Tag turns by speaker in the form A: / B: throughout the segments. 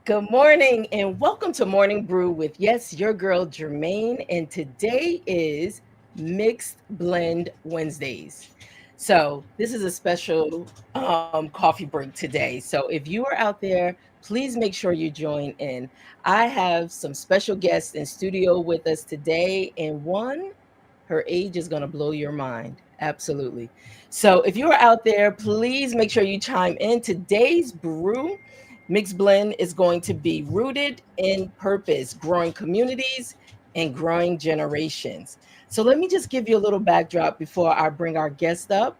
A: Good morning and welcome to Morning Brew with, yes, your girl Germaine. And today is Mixed Blend Wednesdays. So, this is a special coffee break today. So, if you are out there, please make sure you join in. I have some special guests in studio with us today, and one, her age is going to blow your mind. Absolutely. So, if you are out there, please make sure you chime in. Today's brew Mixed Blend is going to be rooted in purpose, growing communities and growing generations. So let me just give you a little backdrop before I bring our guest up.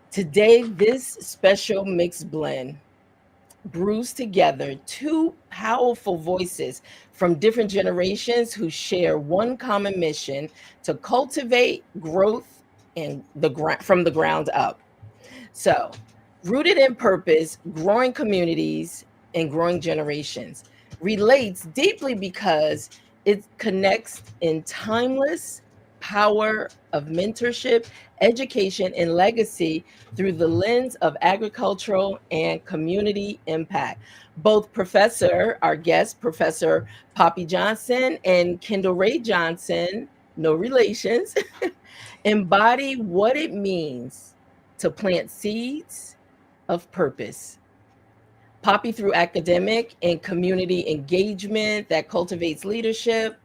A: Today, this special mixed blend brews together two powerful voices from different generations who share one common mission to cultivate growth and from the ground up. So, rooted in purpose, growing communities and growing generations relates deeply because it connects in timeless power of mentorship, education, and legacy through the lens of agricultural and community impact. Both our guest, Professor Poppy Johnson and Kendall Rae Johnson, no relations, embody what it means to plant seeds of purpose. Poppy through academic and community engagement that cultivates leadership,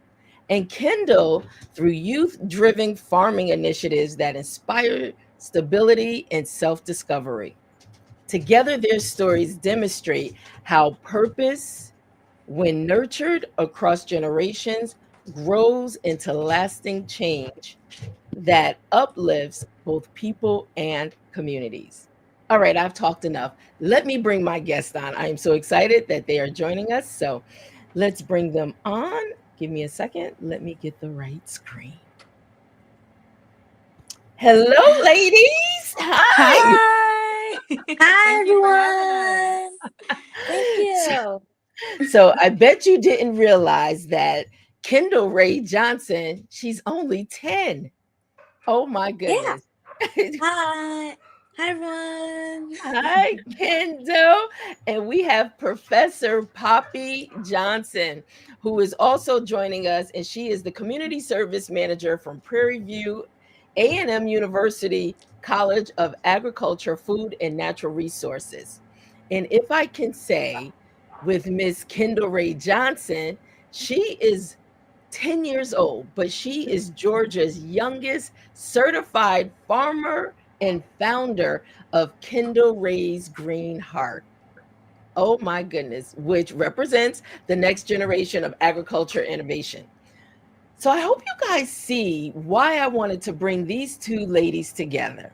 A: and Kendall through youth driven farming initiatives that inspire stability and self discovery. Together, their stories demonstrate how purpose, when nurtured across generations, grows into lasting change that uplifts both people and communities. All right, I've talked enough. Let me bring my guest on. I am so excited that they are joining us. So let's bring them on. Give me a second. Let me get the right screen. Hello, ladies. Hi.
B: Hi.
C: Hi,
B: Thank you for having
C: everyone. Thank
A: So,
C: you.
A: so I bet you didn't realize that Kendall Rae Johnson, she's only 10. Oh my
C: Yeah.
A: goodness.
C: Hi. Hi, everyone.
A: Hi, Kendall. And we have Professor Poppy Johnson, who is also joining us, and she is the Community Service Manager from Prairie View A&M University College of Agriculture, Food, and Natural Resources. And if I can say, with Miss Kendall Rae Johnson, she is 10 years old, but she is Georgia's youngest certified farmer and founder of Kendall Rae's Green Heart. Oh my goodness, which represents the next generation of agriculture innovation. So I hope you guys see why I wanted to bring these two ladies together.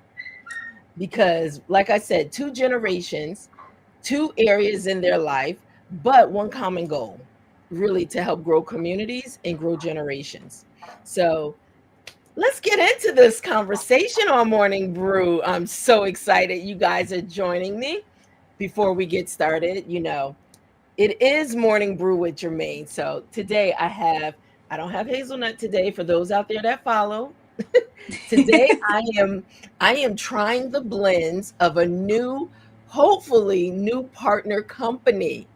A: Because, like I said, two generations, two areas in their life, but one common goal really to help grow communities and grow generations. So let's get into this conversation on Morning Brew. I'm so excited you guys are joining me. Before we get started, it is Morning Brew with Germaine. So today I don't have hazelnut today for those out there that follow. Today I am trying the blends of a new, hopefully new partner company.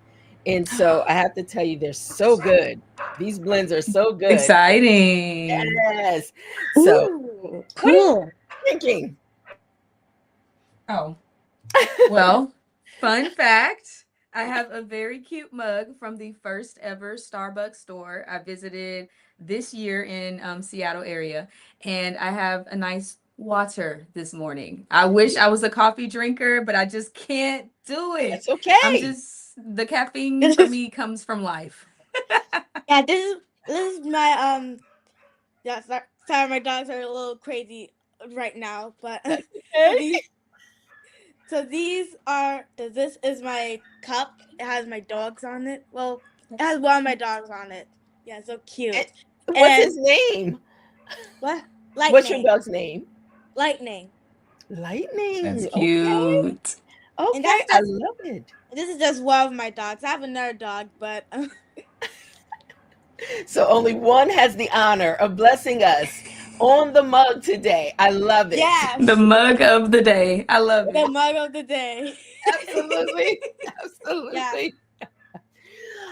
A: And so I have to tell you, they're so good. These blends are so good.
B: Exciting.
A: Yes. So
C: Ooh,
A: what are you
C: cool.
A: thinking?
B: Oh, well, fun fact, I have a very cute mug from the first ever Starbucks store I visited this year in Seattle area, and I have a nice water this morning. I wish I was a coffee drinker, but I just can't do it.
A: That's okay.
B: The caffeine
C: This
B: for
C: is
B: me comes from life.
C: yeah. This is my Yeah, sorry, my dogs are a little crazy right now, but
A: That's
C: so
A: okay.
C: this is my cup. It has my dogs on it. Well, it has one of my dogs on it. Yeah, so
A: And
C: cute.
A: what's
C: And
A: his name?
C: what?
A: What's your
C: Lightning,
A: dog's name?
C: lightning.
B: That's
A: Lightning. Okay.
B: cute.
C: And
A: Okay. I love it.
C: this is just one of my dogs. I have another dog, but
A: So only one has the honor of blessing us on the mug today. I love it.
B: The
C: yes,
B: mug of the day. I love
C: the
B: it.
C: mug of the day.
A: Absolutely.
C: Yeah.
A: Absolutely.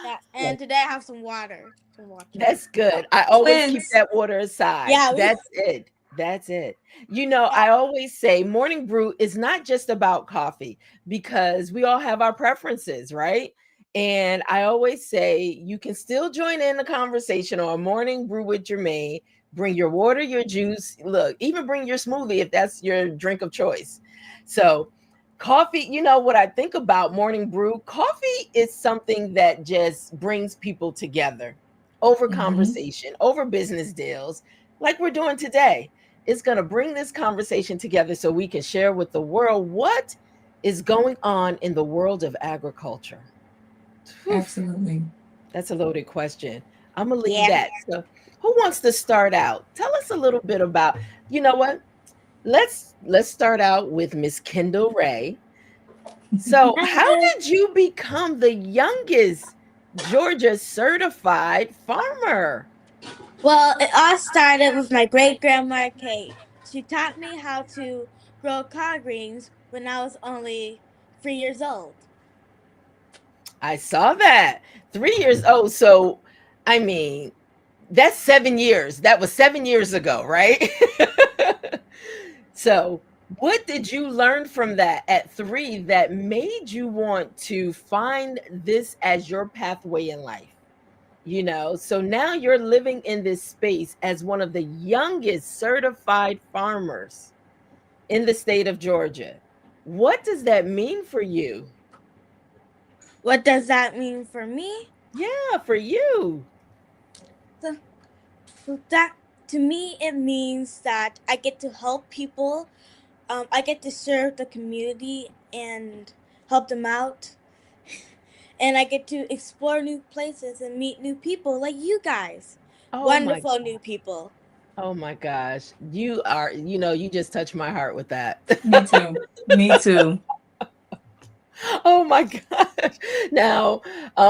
C: Yeah,
A: Yes,
C: and today I have some water. Some water.
A: that's good. I always keep
B: Twins.
A: that water aside.
C: Yeah, we.
A: That's it. That's it. You know,
C: Yeah.
A: I always say morning brew is not just about coffee because we all have our preferences, right? And I always say you can still join in the conversation on morning brew with Germaine. Bring your water, your juice. Look, even bring your smoothie if that's your drink of choice. So, coffee, you know what I think about morning brew? Coffee is something that just brings people together over
B: Hmm.
A: conversation, over business deals, like we're doing today. It's going to bring this conversation together so we can share with the world what is going on in the world of agriculture. Whew,
B: Absolutely.
A: that's a loaded question. I'm going to leave
C: Yeah.
A: that. So, who wants to start out? Tell us a little bit about, you know what? Let's start out with Miss Kendall Rae. So, how did you become the youngest Georgia certified farmer?
C: Well, it all started with my great grandma Kate. She taught me how to grow collard greens when I was only 3 years old.
A: I saw that. 3 years. Oh, so I mean, that's 7 years. That was 7 years ago, right? So, what did you learn from that at 3 that made you want to find this as your pathway in life? So now you're living in this space as one of the youngest certified farmers in the state of Georgia. What does that mean for you?
C: What does that mean for me?
A: Yeah, for you.
C: So, that to me it means that I get to help people. I get to serve the community and help them out, and I get to explore new places and meet new people like you guys.
A: Oh my
C: Wonderful new people.
A: oh my gosh. You just touched my heart with that.
B: Me too. Me too.
A: Oh my gosh. Now,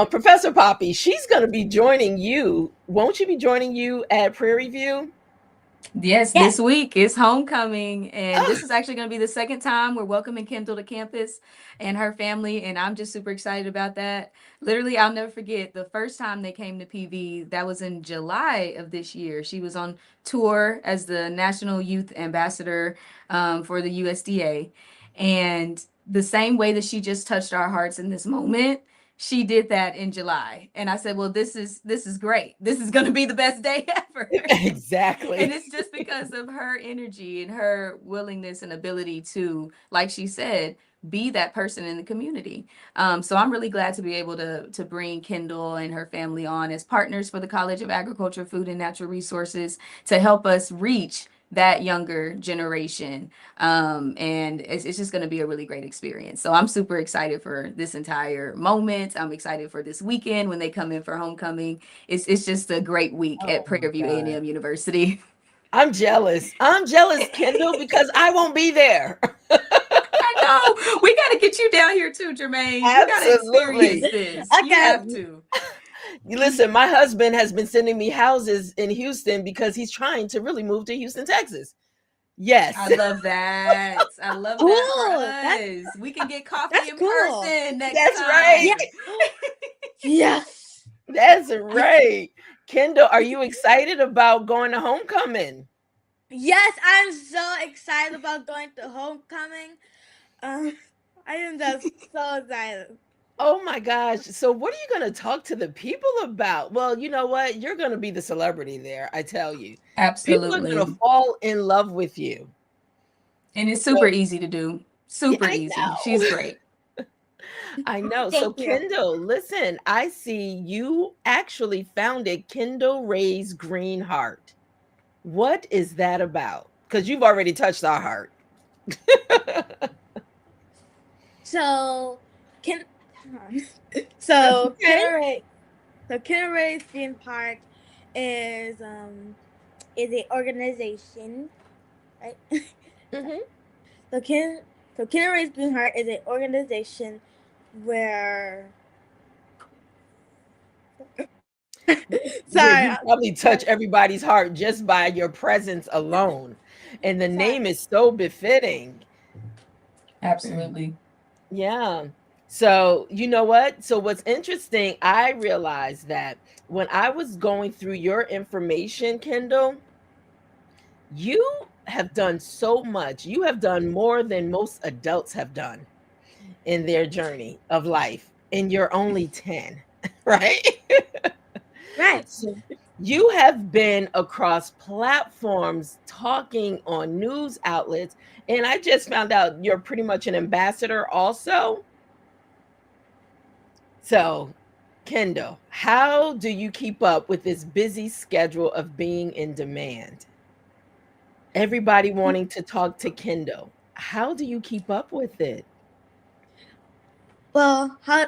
A: Professor Poppy, she's going to be joining you. Won't she be joining you at Prairie View?
B: Yes,
C: Yes.
B: this week is homecoming, and
A: Oh,
B: this is actually going to be the second time we're welcoming Kendall to campus and her family, and I'm just super excited about that. Literally, I'll never forget the first time they came to PV. That was in July of this year. She was on tour as the National Youth Ambassador for the USDA, and the same way that she just touched our hearts in this moment, she did that in July, and I said, "Well, this is great. This is going to be the best day ever." And
A: exactly.
B: it's just because of her energy and her willingness and ability to, like she said, be that person in the community. So I'm really glad to be able to bring Kendall and her family on as partners for the College of Agriculture, Food and Natural Resources to help us reach that younger generation. And it's just going to be a really great experience. So I'm super excited for this entire moment. I'm excited for this weekend when they come in for homecoming. It's just a great week at
A: Oh my
B: Prairie View
A: God.
B: A&M University.
A: I'm jealous. I'm jealous, Kendall, because I won't be there.
B: I know. We got to get you down here too, Jermaine. You got to experience
A: Absolutely.
B: this. You
C: Okay.
B: have to.
A: Listen, my husband has been sending me houses in Houston because he's trying to really move to Houston, Texas.
B: I
A: Yes,
B: love that. I love that for
C: Cool.
B: us. We can get coffee
C: That's
B: in
C: cool.
B: person next
A: that's right.
C: Yeah.
B: time.
C: Yes.
A: That's right. Kendall, are you excited about going to homecoming?
C: Yes, I'm so excited about going to homecoming. Um, I am just so excited.
A: Oh my gosh. So, what are you going to talk to the people about? Well, you know what? You're going to be the celebrity there, I tell you. People are going to
B: Absolutely.
A: fall in love with you.
B: And it's
A: So,
B: super easy to do.
A: yeah,
B: Super
A: I
B: easy. She's
A: know.
B: great.
A: I know. So,
C: Thank you.
A: Kendall, listen, I see you actually founded Kendall Ray's Green Heart. What is that about? Because you've already touched our heart.
C: So, can so
A: Okay.
C: Kendall Rae's Green Park is a organization, right?
A: Hmm.
C: so Ken so Kendall Rae's Green Heart is an organization where sorry,
A: You probably touch everybody's heart just by your presence alone. And the
C: sorry.
A: name is so befitting.
B: Absolutely.
A: Yeah. So, you know what? So, what's interesting, I realized that when I was going through your information, Kendall, you have done so much. You have done more than most adults have done in their journey of life, and you're only 10, right?
C: Right.
A: So you have been across platforms talking on news outlets, and I just found out you're pretty much an ambassador also. So, Kendall, how do you keep up with this busy schedule of being in demand? Everybody wanting to talk to Kendall. How do you keep up with it?
C: Well, how?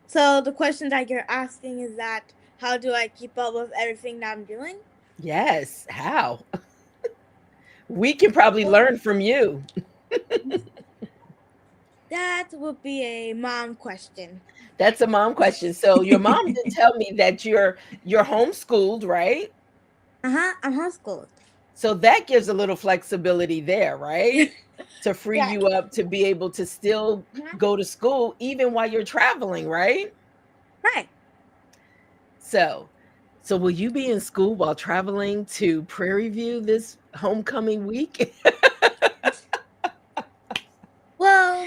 C: So the question that you're asking is that how do I keep up with everything that I'm doing?
A: Yes, how? We can probably
C: Well,
A: learn from you.
C: that would be a mom question.
A: That's a mom question. So your mom did tell me that you're homeschooled, right?
C: Uh huh. I'm homeschooled.
A: So that gives a little flexibility there, right? To free
C: Yeah.
A: you up to be able to still
C: Mhm.
A: go to school even while you're traveling, right?
C: Right.
A: So, so will you be in school while traveling to Prairie View this homecoming week?
C: Well,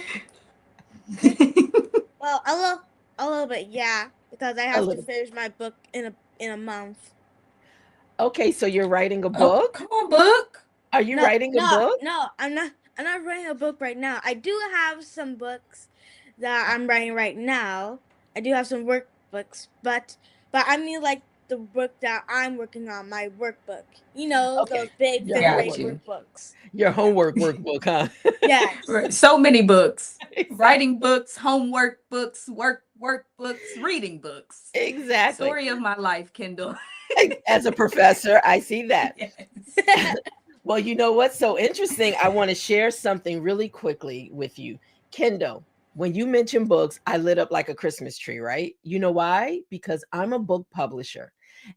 C: well, a little bit, yeah, because I
A: A
C: have to
A: little.
C: finish my book in a month.
A: Okay, so you're writing a
B: Oh,
A: book?
B: come on, book.
A: Are you
C: No,
A: writing a
C: no,
A: book?
C: no. I'm not. I'm not writing a book right now. I do have some books that I'm writing right now. I do have some workbooks, but I mean like the book that I'm working on, my workbook. You know, those
A: Okay.
C: big
A: Your
C: fifth
B: Got
C: grade
A: homework.
B: you.
C: workbooks.
A: Your
C: Yeah.
A: homework workbook, huh?
C: Yes.
B: Right. So many books.
A: Exactly.
B: Writing books, homework books, workbooks, reading books.
A: Exactly.
B: Story of my life, Kendall.
A: As a professor, I see that.
B: Yes.
A: Well, you know what's so interesting? I want to share something really quickly with you. Kendall, when you mention books, I lit up like a Christmas tree, right? You know why? Because I'm a book publisher.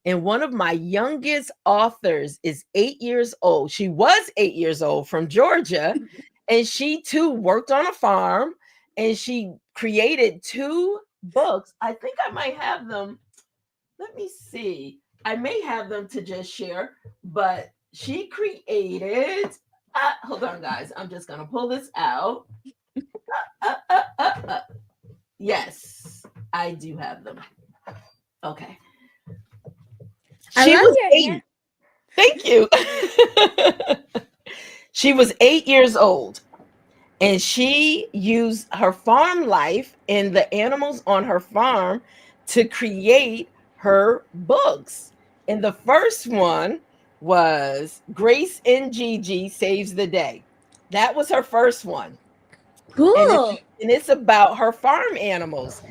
A: And one of my youngest authors is 8 years old. She was 8 years old from Georgia. And she too worked on a farm and she created two books. I think I might have them. Let me see. I may have them to just share, but she created. Hold on, guys. I'm just gonna pull this out. Uh, uh, uh, uh. Yes, I do have them. Okay.
C: I
A: She
C: love
A: was
C: your hand.
A: 8. Thank you. She was 8 years old, and she used her farm life and the animals on her farm to create her books. And the first one was Grace and Gigi Saves the Day. That was her first one. And it's
C: Cool.
A: and it's about her farm animals.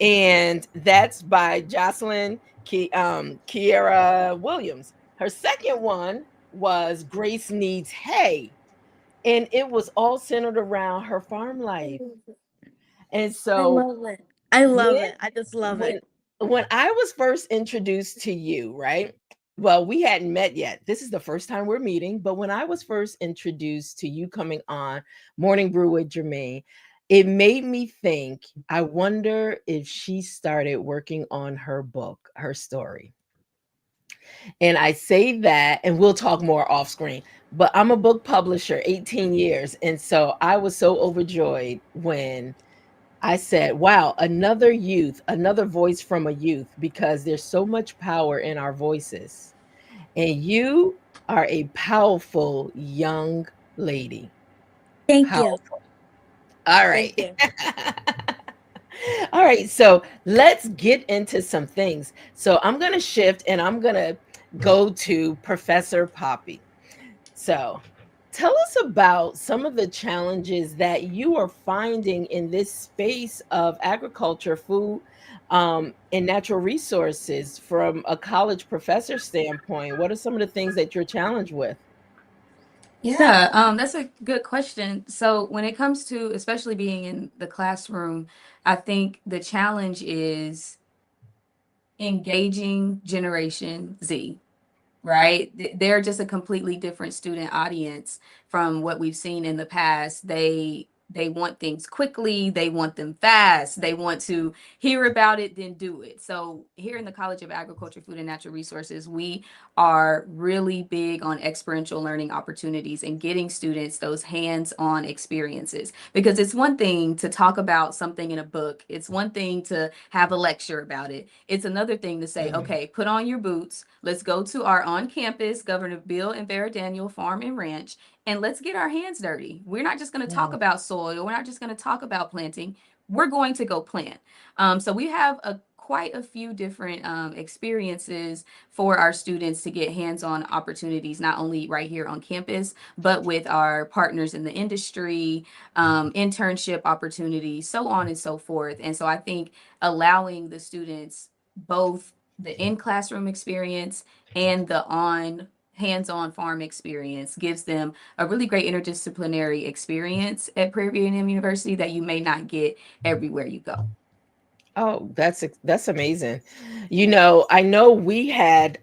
A: And that's by Jocelyn Kiera Williams. Her second one was Grace Needs Hay, and it was all centered around her farm life. And
C: I
A: so
C: love it. I love
A: when
C: it. I just love
A: when
C: it.
A: when I was first introduced to you, right? Well, we hadn't met yet. This is the first time we're meeting, but when I was first introduced to you coming on Morning Brew with Germaine, it made me think, I wonder if she started working on her book, her story. And I say that, and we'll talk more off screen, but I'm a book publisher, 18 years. And so I was so overjoyed when I said, wow, another youth, another voice from a youth, because there's so much power in our voices. And you are a powerful young lady.
C: Thank you.
A: Powerful. All
C: Thank
A: right.
C: you.
A: All right. So let's get into some things. So I'm going to shift and I'm going to go to Professor Poppy. So, tell us about some of the challenges that you are finding in this space of agriculture, food, and natural resources from a college professor standpoint. What are some of the things that you're challenged with?
C: So,
B: Yeah, that's a good question. So when it comes to especially being in the classroom, I think the challenge is engaging Generation Z, right? They're just a completely different student audience from what we've seen in the past. They They want things quickly, they want them fast, they want to hear about it, then do it. So, here in the College of Agriculture, Food, and Natural Resources, we are really big on experiential learning opportunities and getting students those hands on experiences. Because it's one thing to talk about something in a book, it's one thing to have a lecture about it. It's another thing to say,
A: Mhm.
B: okay, put on your boots, let's go to our on campus Governor Bill and Vera Daniel Farm and Ranch, and let's get our hands dirty. We're not just going to talk
A: Wow.
B: about soil, we're not just going to talk about planting, we're going to go plant. So we have quite a few different experiences for our students to get hands-on opportunities, not only right here on campus, but with our partners in the industry, internship opportunities, so on and so forth. And so I think allowing the students both the in-classroom experience and the on hands-on farm experience gives them a really great interdisciplinary experience at Prairie View A&M University that you may not get everywhere you go.
A: Oh, that's amazing. You know, I know we had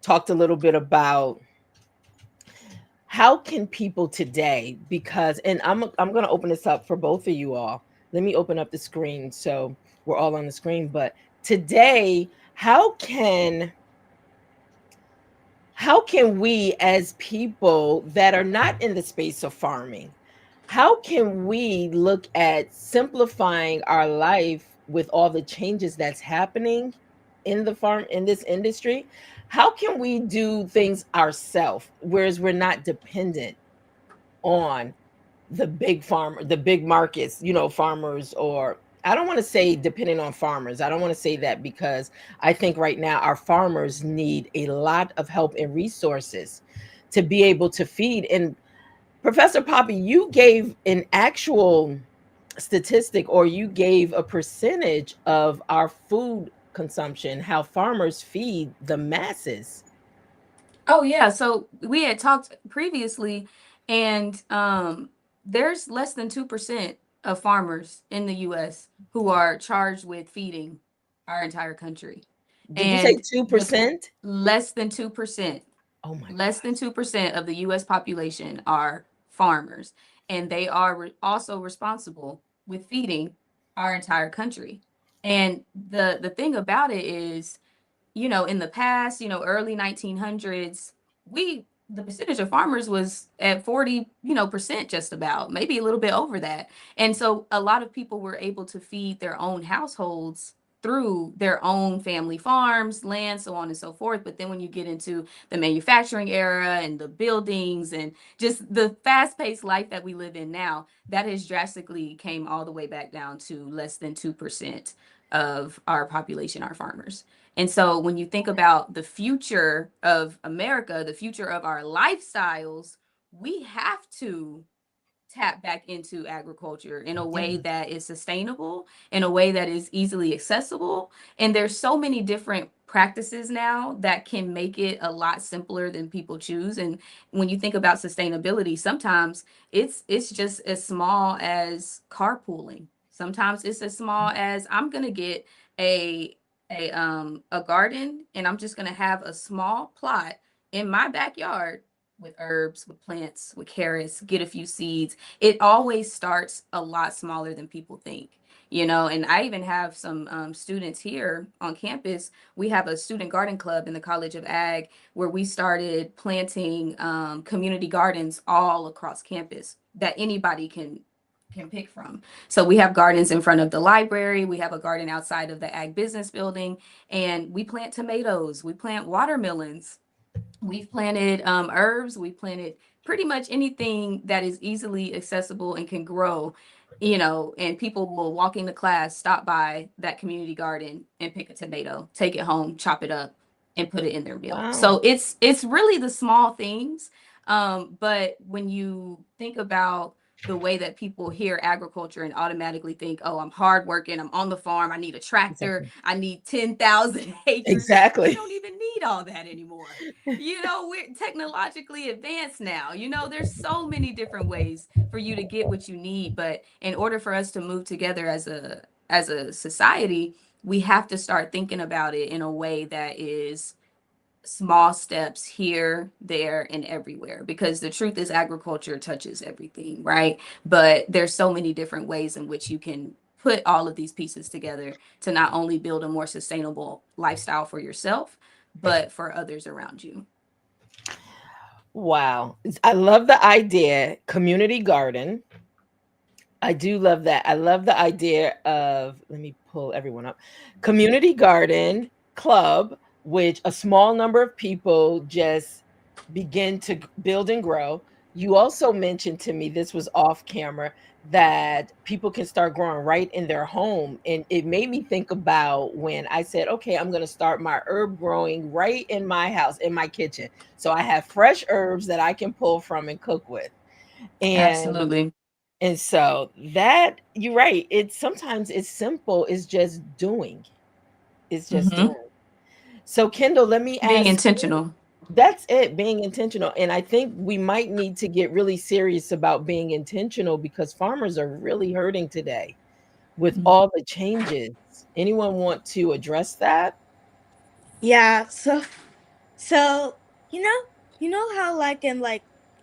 A: talked a little bit about how can people today, because and I'm going to open this up for both of you all. Let me open up the screen so we're all on the screen, but today how can we as people that are not in the space of farming, how can we look at simplifying our life with all the changes that's happening in the farm in this industry? How can we do things ourselves whereas we're not dependent on the big markets, farmers, or I don't want to say depending on farmers. I don't want to say that because I think right now our farmers need a lot of help and resources to be able to feed. And Professor Poppy, you gave an actual statistic or you gave a percentage of our food consumption, how farmers feed the masses.
B: Oh yeah, so we had talked previously, and there's less than 2% of farmers in the U.S. who are charged with feeding our entire country,
A: Did you say
B: and the
A: 2%?
B: less than 2%,
A: Oh my
B: less than 2% of the U.S. population are farmers, and they are also responsible with feeding our entire country. And the thing about it is, in the past, early 1900s, the percentage of farmers was at 40, percent, just about, maybe a little bit over that. And so a lot of people were able to feed their own households through their own family farms, land, so on and so forth. But then when you get into the manufacturing era and the buildings and just the fast-paced life that we live in now, that has drastically came all the way back down to less than 2% of our population are farmers. And so when you think about the future of America, the future of our lifestyles, we have to tap back into agriculture in a way
A: God.
B: that is sustainable, in a way that is easily accessible. And there's so many different practices now that can make it a lot simpler than people choose. And when you think about sustainability, sometimes it's just as small as carpooling. Sometimes it's as small as I'm gonna get a a garden, and I'm just gonna have a small plot in my backyard with herbs, with plants, with carrots, get a few seeds. It always starts a lot smaller than people think. And I even have some students here on campus. We have a student garden club in the College of Ag where we started planting community gardens all across campus that anybody can pick from. So we have gardens in front of the library, we have a garden outside of the Ag Business Building, and we plant tomatoes, we plant watermelons, we've planted herbs, we planted pretty much anything that is easily accessible and can grow, and people will walk into class, stop by that community garden and pick a tomato, take it home, chop it up, and put it in their meal.
A: Wow.
B: So it's really the small things. But when you think about the way that people hear agriculture and automatically think, oh, I'm hardworking, I'm on the farm, I need a tractor,
A: Exactly.
B: I need 10,000 acres. We
A: Exactly.
B: don't even need all that anymore. We're technologically advanced now. There's so many different ways for you to get what you need, but in order for us to move together as a society, we have to start thinking about it in a way that is small steps here, there, and everywhere, because the truth is agriculture touches everything, right? But there's so many different ways in which you can put all of these pieces together to not only build a more sustainable lifestyle for yourself, but for others around you.
A: Wow. I love the idea, community garden. I do love that. I love the idea of, let me pull everyone up. Community garden club, which a small number of people just begin to build and grow. You also mentioned to me, this was off camera, that people can start growing right in their home. And it made me think about when I said, okay, I'm going to start my herb growing right in my house, in my kitchen. So I have fresh herbs that I can pull from and cook with. And
B: Absolutely.
A: and so that you're right. It's sometimes it's simple. It's just doing. It's just
B: Hmm.
A: doing. So Kendall, let me
B: Being
A: ask you.
B: intentional.
A: That's it, being intentional. And I think we might need to get really serious about being intentional because farmers are really hurting today with all the changes. Anyone want to address that?
C: Yeah. So you know you know how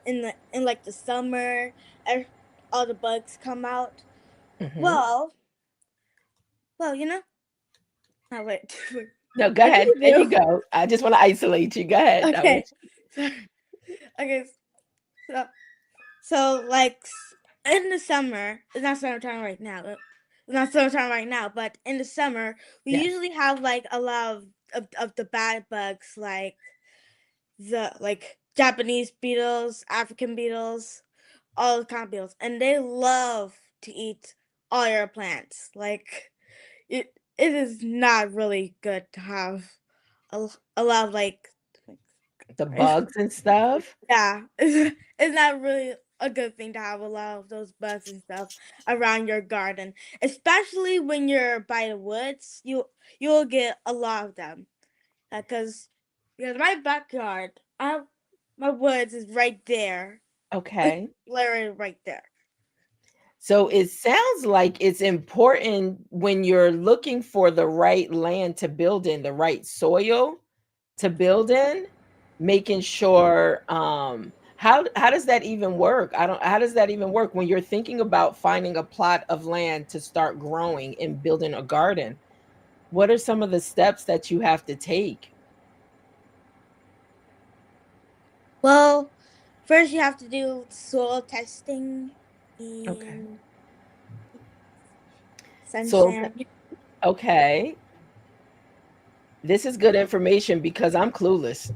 C: in like the summer, ev- all the bugs come out.
A: Hmm.
C: Well, you know. Oh wait.
A: No, go
C: I think
A: ahead.
C: you
A: There you
C: do.
A: go. I just want to isolate you. Go ahead.
C: Okay. Sorry. Okay. So in the summer, it's not summertime right now. It's not summertime right now, but in the summer, we
A: Yes.
C: usually have like a lot of the bad bugs, like the Japanese beetles, African beetles, all the kind of beetles, and they love to eat all your plants. Like it is not really good to have a lot of
A: The bugs and stuff.
C: yeah, it's not really a good thing to have a lot of those bugs and stuff around your garden, especially when you're by the woods. You'll get a lot of them because my backyard, my woods is right there. It's
A: Okay.
C: literally right there.
A: So it sounds like it's important when you're looking for the right land to build in, the right soil to build in, making sure how does that even work? I don't How does that even work when you're thinking about finding a plot of land to start growing and building a garden? What are some of the steps that you have to take?
C: Well, first you have to do soil testing
A: Okay.
C: and
A: So
C: sunshine.
A: okay, this is good information because I'm clueless.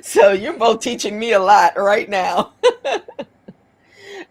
A: So you're both teaching me a lot right now.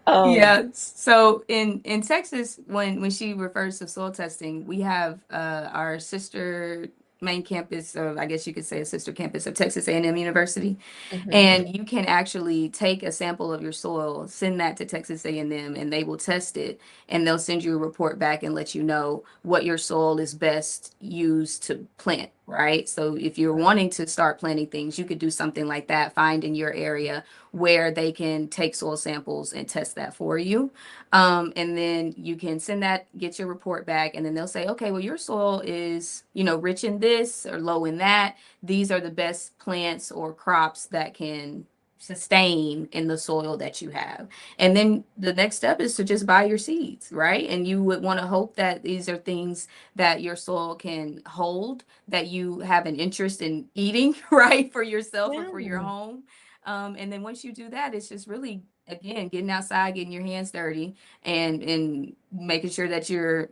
A: um
B: Yeah. So in Texas, when she refers to soil testing, we have our sister main campus, or I guess you could say a sister campus of Texas A&M University.
A: mhm.
B: And you can actually take a sample of your soil, send that to Texas A&M, and they will test it, and they'll send you a report back and let you know what your soil is best used to plant, right? So if you're wanting to start planting things, you could do something like that, find in your area where they can take soil samples and test that for you. And then you can send that, get your report back, and then they'll say, okay, well, your soil is, rich in this or low in that. These are the best plants or crops that can sustain in the soil that you have. And then the next step is to just buy your seeds, right? And you would want to hope that these are things that your soil can hold, that you have an interest in eating, right, for yourself or
C: Yeah.
B: for your home. And then once you do that, it's just really, again, getting outside, getting your hands dirty, and making sure that your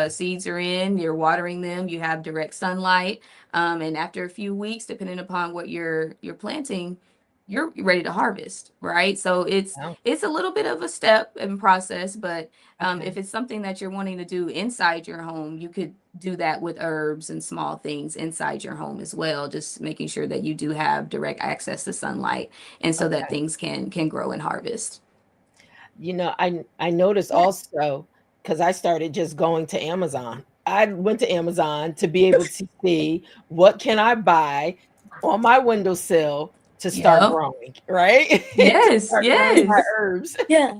B: seeds are in, you're watering them, you have direct sunlight, and after a few weeks, depending upon what you're planting, you're ready to harvest, right? So it's
A: Oh,
B: it's a little bit of a step and process, but
A: okay.
B: if it's something that you're wanting to do inside your home, you could do that with herbs and small things inside your home as well, just making sure that you do have direct access to sunlight, and so that
A: Okay.
B: things can grow and harvest.
A: I noticed
C: Yeah.
A: also because I started just going to Amazon. I went to Amazon to be able to see what can I buy on my windowsill to start
B: Yep.
A: growing, right? To
B: Yes,
A: start growing my
B: yes.
A: herbs.
C: Yeah.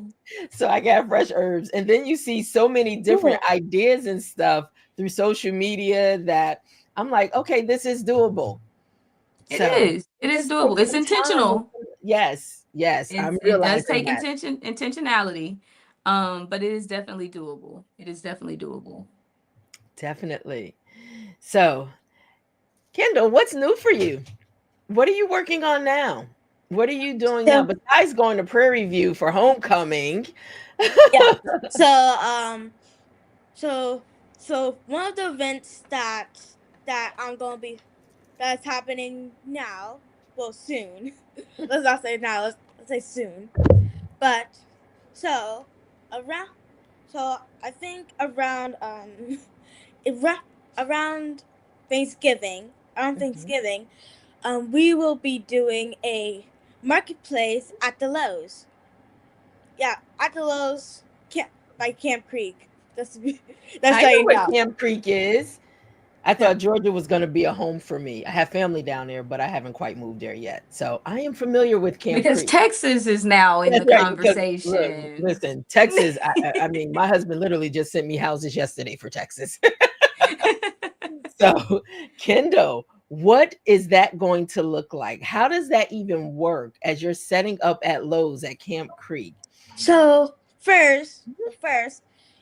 A: So I got fresh herbs. And then you see so many different
C: Cool.
A: ideas and stuff through social media that I'm like, okay, this is doable.
B: It
A: So
B: is. It is
A: just take
B: doable. It's
A: some time.
B: intentional.
A: Yes, yes, I'm
B: It does
A: realizing
B: take
A: that.
B: intentionality, but it is definitely doable. It is definitely doable.
A: Definitely. So, Kendall, what's new for you? What are you working on now? What are you doing now
C: So
A: besides going to Prairie View for homecoming?
C: yeah. So so so one of the events that I'm gonna be that's happening now, well soon. Let's not say now, let's say soon. But so around so I think Ara- around
A: Mhm.
C: Thanksgiving, we will be doing a marketplace at the Lowe's. Yeah, at the Lowe's camp by Camp Creek. That's
A: I
C: so
A: know
C: you
A: where
C: know.
A: Camp Creek is. I
C: Yeah.
A: thought Georgia was going to be a home for me. I have family down there, but I haven't quite moved there yet. So I am familiar with Camp
B: Because
A: Creek.
B: Texas is now in
A: That's
B: the
A: right. Because look,
B: conversation.
A: listen, Texas. I mean, my husband literally just sent me houses yesterday for Texas. So, Kendall, what is that going to look like? How does that even work as you're setting up at Lowe's at Camp Creek?
C: So first,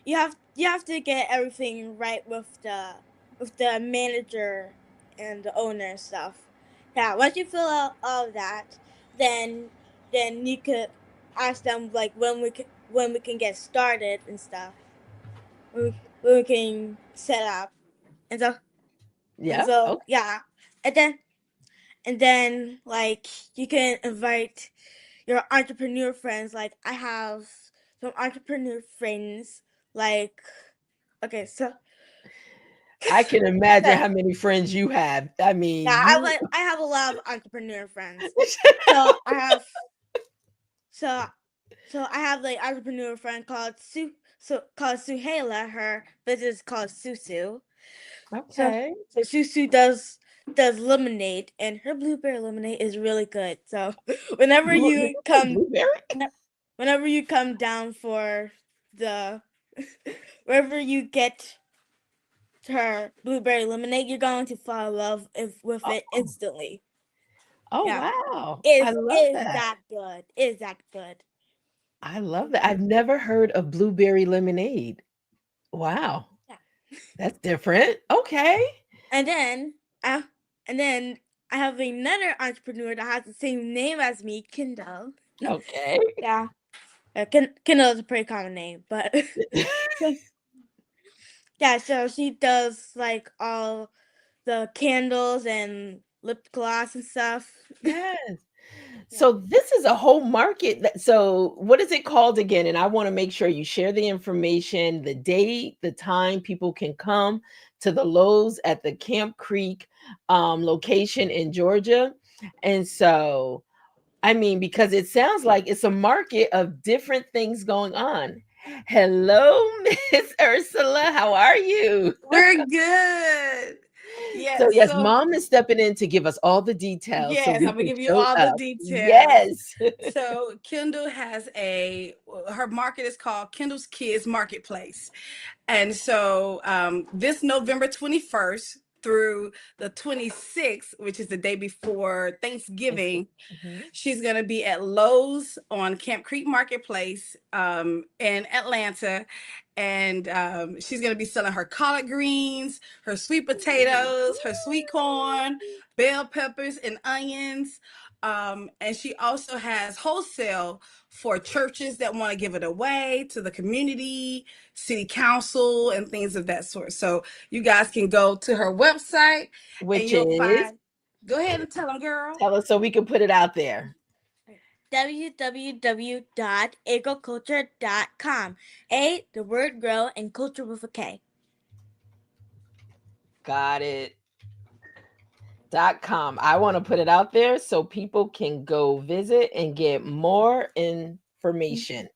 C: you have to get everything right with the manager and the owner and stuff. Yeah, once you fill out all of that, then you could ask them like when we can get started and stuff. When we can set up and so
A: Yeah. Okay.
C: yeah, and then like you can invite your entrepreneur friends. Like I have some entrepreneur friends. Like okay, so
A: I can imagine
C: yeah,
A: how many friends you have. I mean, you.
C: I have a lot of entrepreneur friends. So I have so I have like entrepreneur friend called called Suhaila. Her business is called Susu. So
A: Okay.
C: Susu does lemonade, and her blueberry lemonade is really good. So
A: Did you say blueberry?
C: whenever you come down for the wherever you get her blueberry lemonade, you're going to fall in love with it
A: Oh,
C: instantly.
A: oh
C: Yeah,
A: wow. I
C: it
A: love
C: is
A: that.
C: that good. It is that good.
A: I love that. I've never heard of blueberry lemonade. Wow.
C: Yeah,
A: That's different. Okay.
C: and then I and then I have another entrepreneur that has the same name as me, Kendall.
A: Okay.
C: Yeah, Kendall is a pretty common name, but yeah, so she does like all the candles and lip gloss and stuff.
A: Yes.
C: Yeah.
A: So this is a whole market. So what is it called again? And I want to make sure you share the information, the date, the time people can come to the Lowe's at the Camp Creek location in Georgia. And so, I mean, because it sounds like it's a market of different things going on. Hello, Miss Ursula. How are you?
D: We're good.
A: So
D: Yes.
A: yes,
D: So,
A: mom is stepping in to give us all the details so
D: yes,
A: we
D: I'm gonna
A: can
D: give you
A: show
D: all the
A: up.
D: details.
A: Yes.
D: So, Kendall has her market is called Kendall's Kids Marketplace. And so, this November 21st through the 26th, which is the day before Thanksgiving,
A: Mhm.
D: she's going to be at Lowe's on Camp Creek Marketplace in Atlanta. And she's going to be selling her collard greens, her sweet potatoes, her sweet corn, bell peppers, and onions. And she also has wholesale for churches that want to give it away to the community, city council, and things of that sort. So you guys can go to her website and
A: Which
D: you'll
A: is,
D: find. Go ahead and tell them, girl.
A: tell us so we can put it out there.
C: www.agriculture.com. The word grow, and culture with a K.
A: Got it. .com. I want to put it out there so people can go visit and get more information.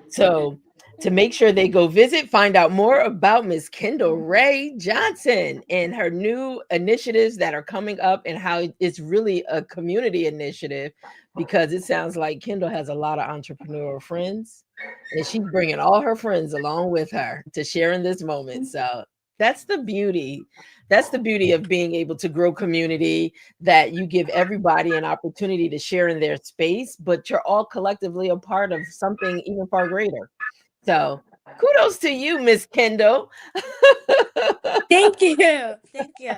A: So to make sure they go visit, find out more about Miss Kendall Rae Johnson and her new initiatives that are coming up and how it's really a community initiative because it sounds like Kendall has a lot of entrepreneurial friends and she's bringing all her friends along with her to share in this moment. So that's the beauty. That's the beauty of being able to grow community, that you give everybody an opportunity to share in their space, but you're all collectively a part of something even far greater. So kudos to you, Miss Kendall.
C: Thank you. Thank you.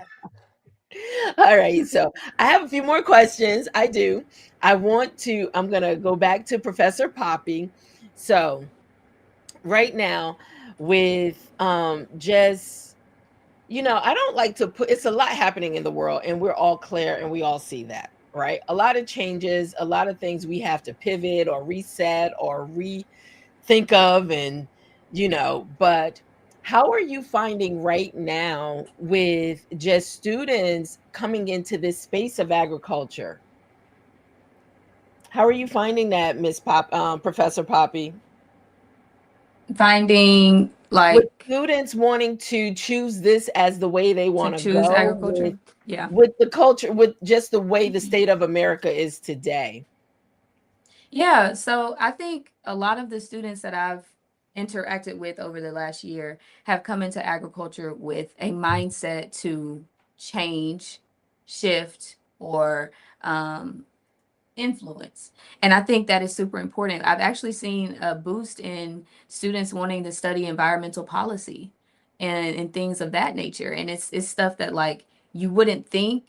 A: All right, so I have a few more questions. I do. I'm going to go back to Professor Poppy. So, right now, with just, I don't like to put, it's a lot happening in the world, and we're all clear and we all see that, right? A lot of changes, a lot of things we have to pivot or reset or rethink of, and, but how are you finding right now with just students coming into this space of agriculture? How are you finding that, Professor Poppy?
B: Finding
A: With
B: like
A: students wanting to choose this as the way they
B: to
A: want to
B: choose
A: go,
B: agriculture. Yeah.
A: with the culture, with just the way the state of America is today.
B: Yeah, so I think a lot of the students that I've interacted with over the last year have come into agriculture with a mindset to change, shift, or um, influence. And I think that is super important. I've actually seen a boost in students wanting to study environmental policy and things of that nature. And it's stuff that like you wouldn't think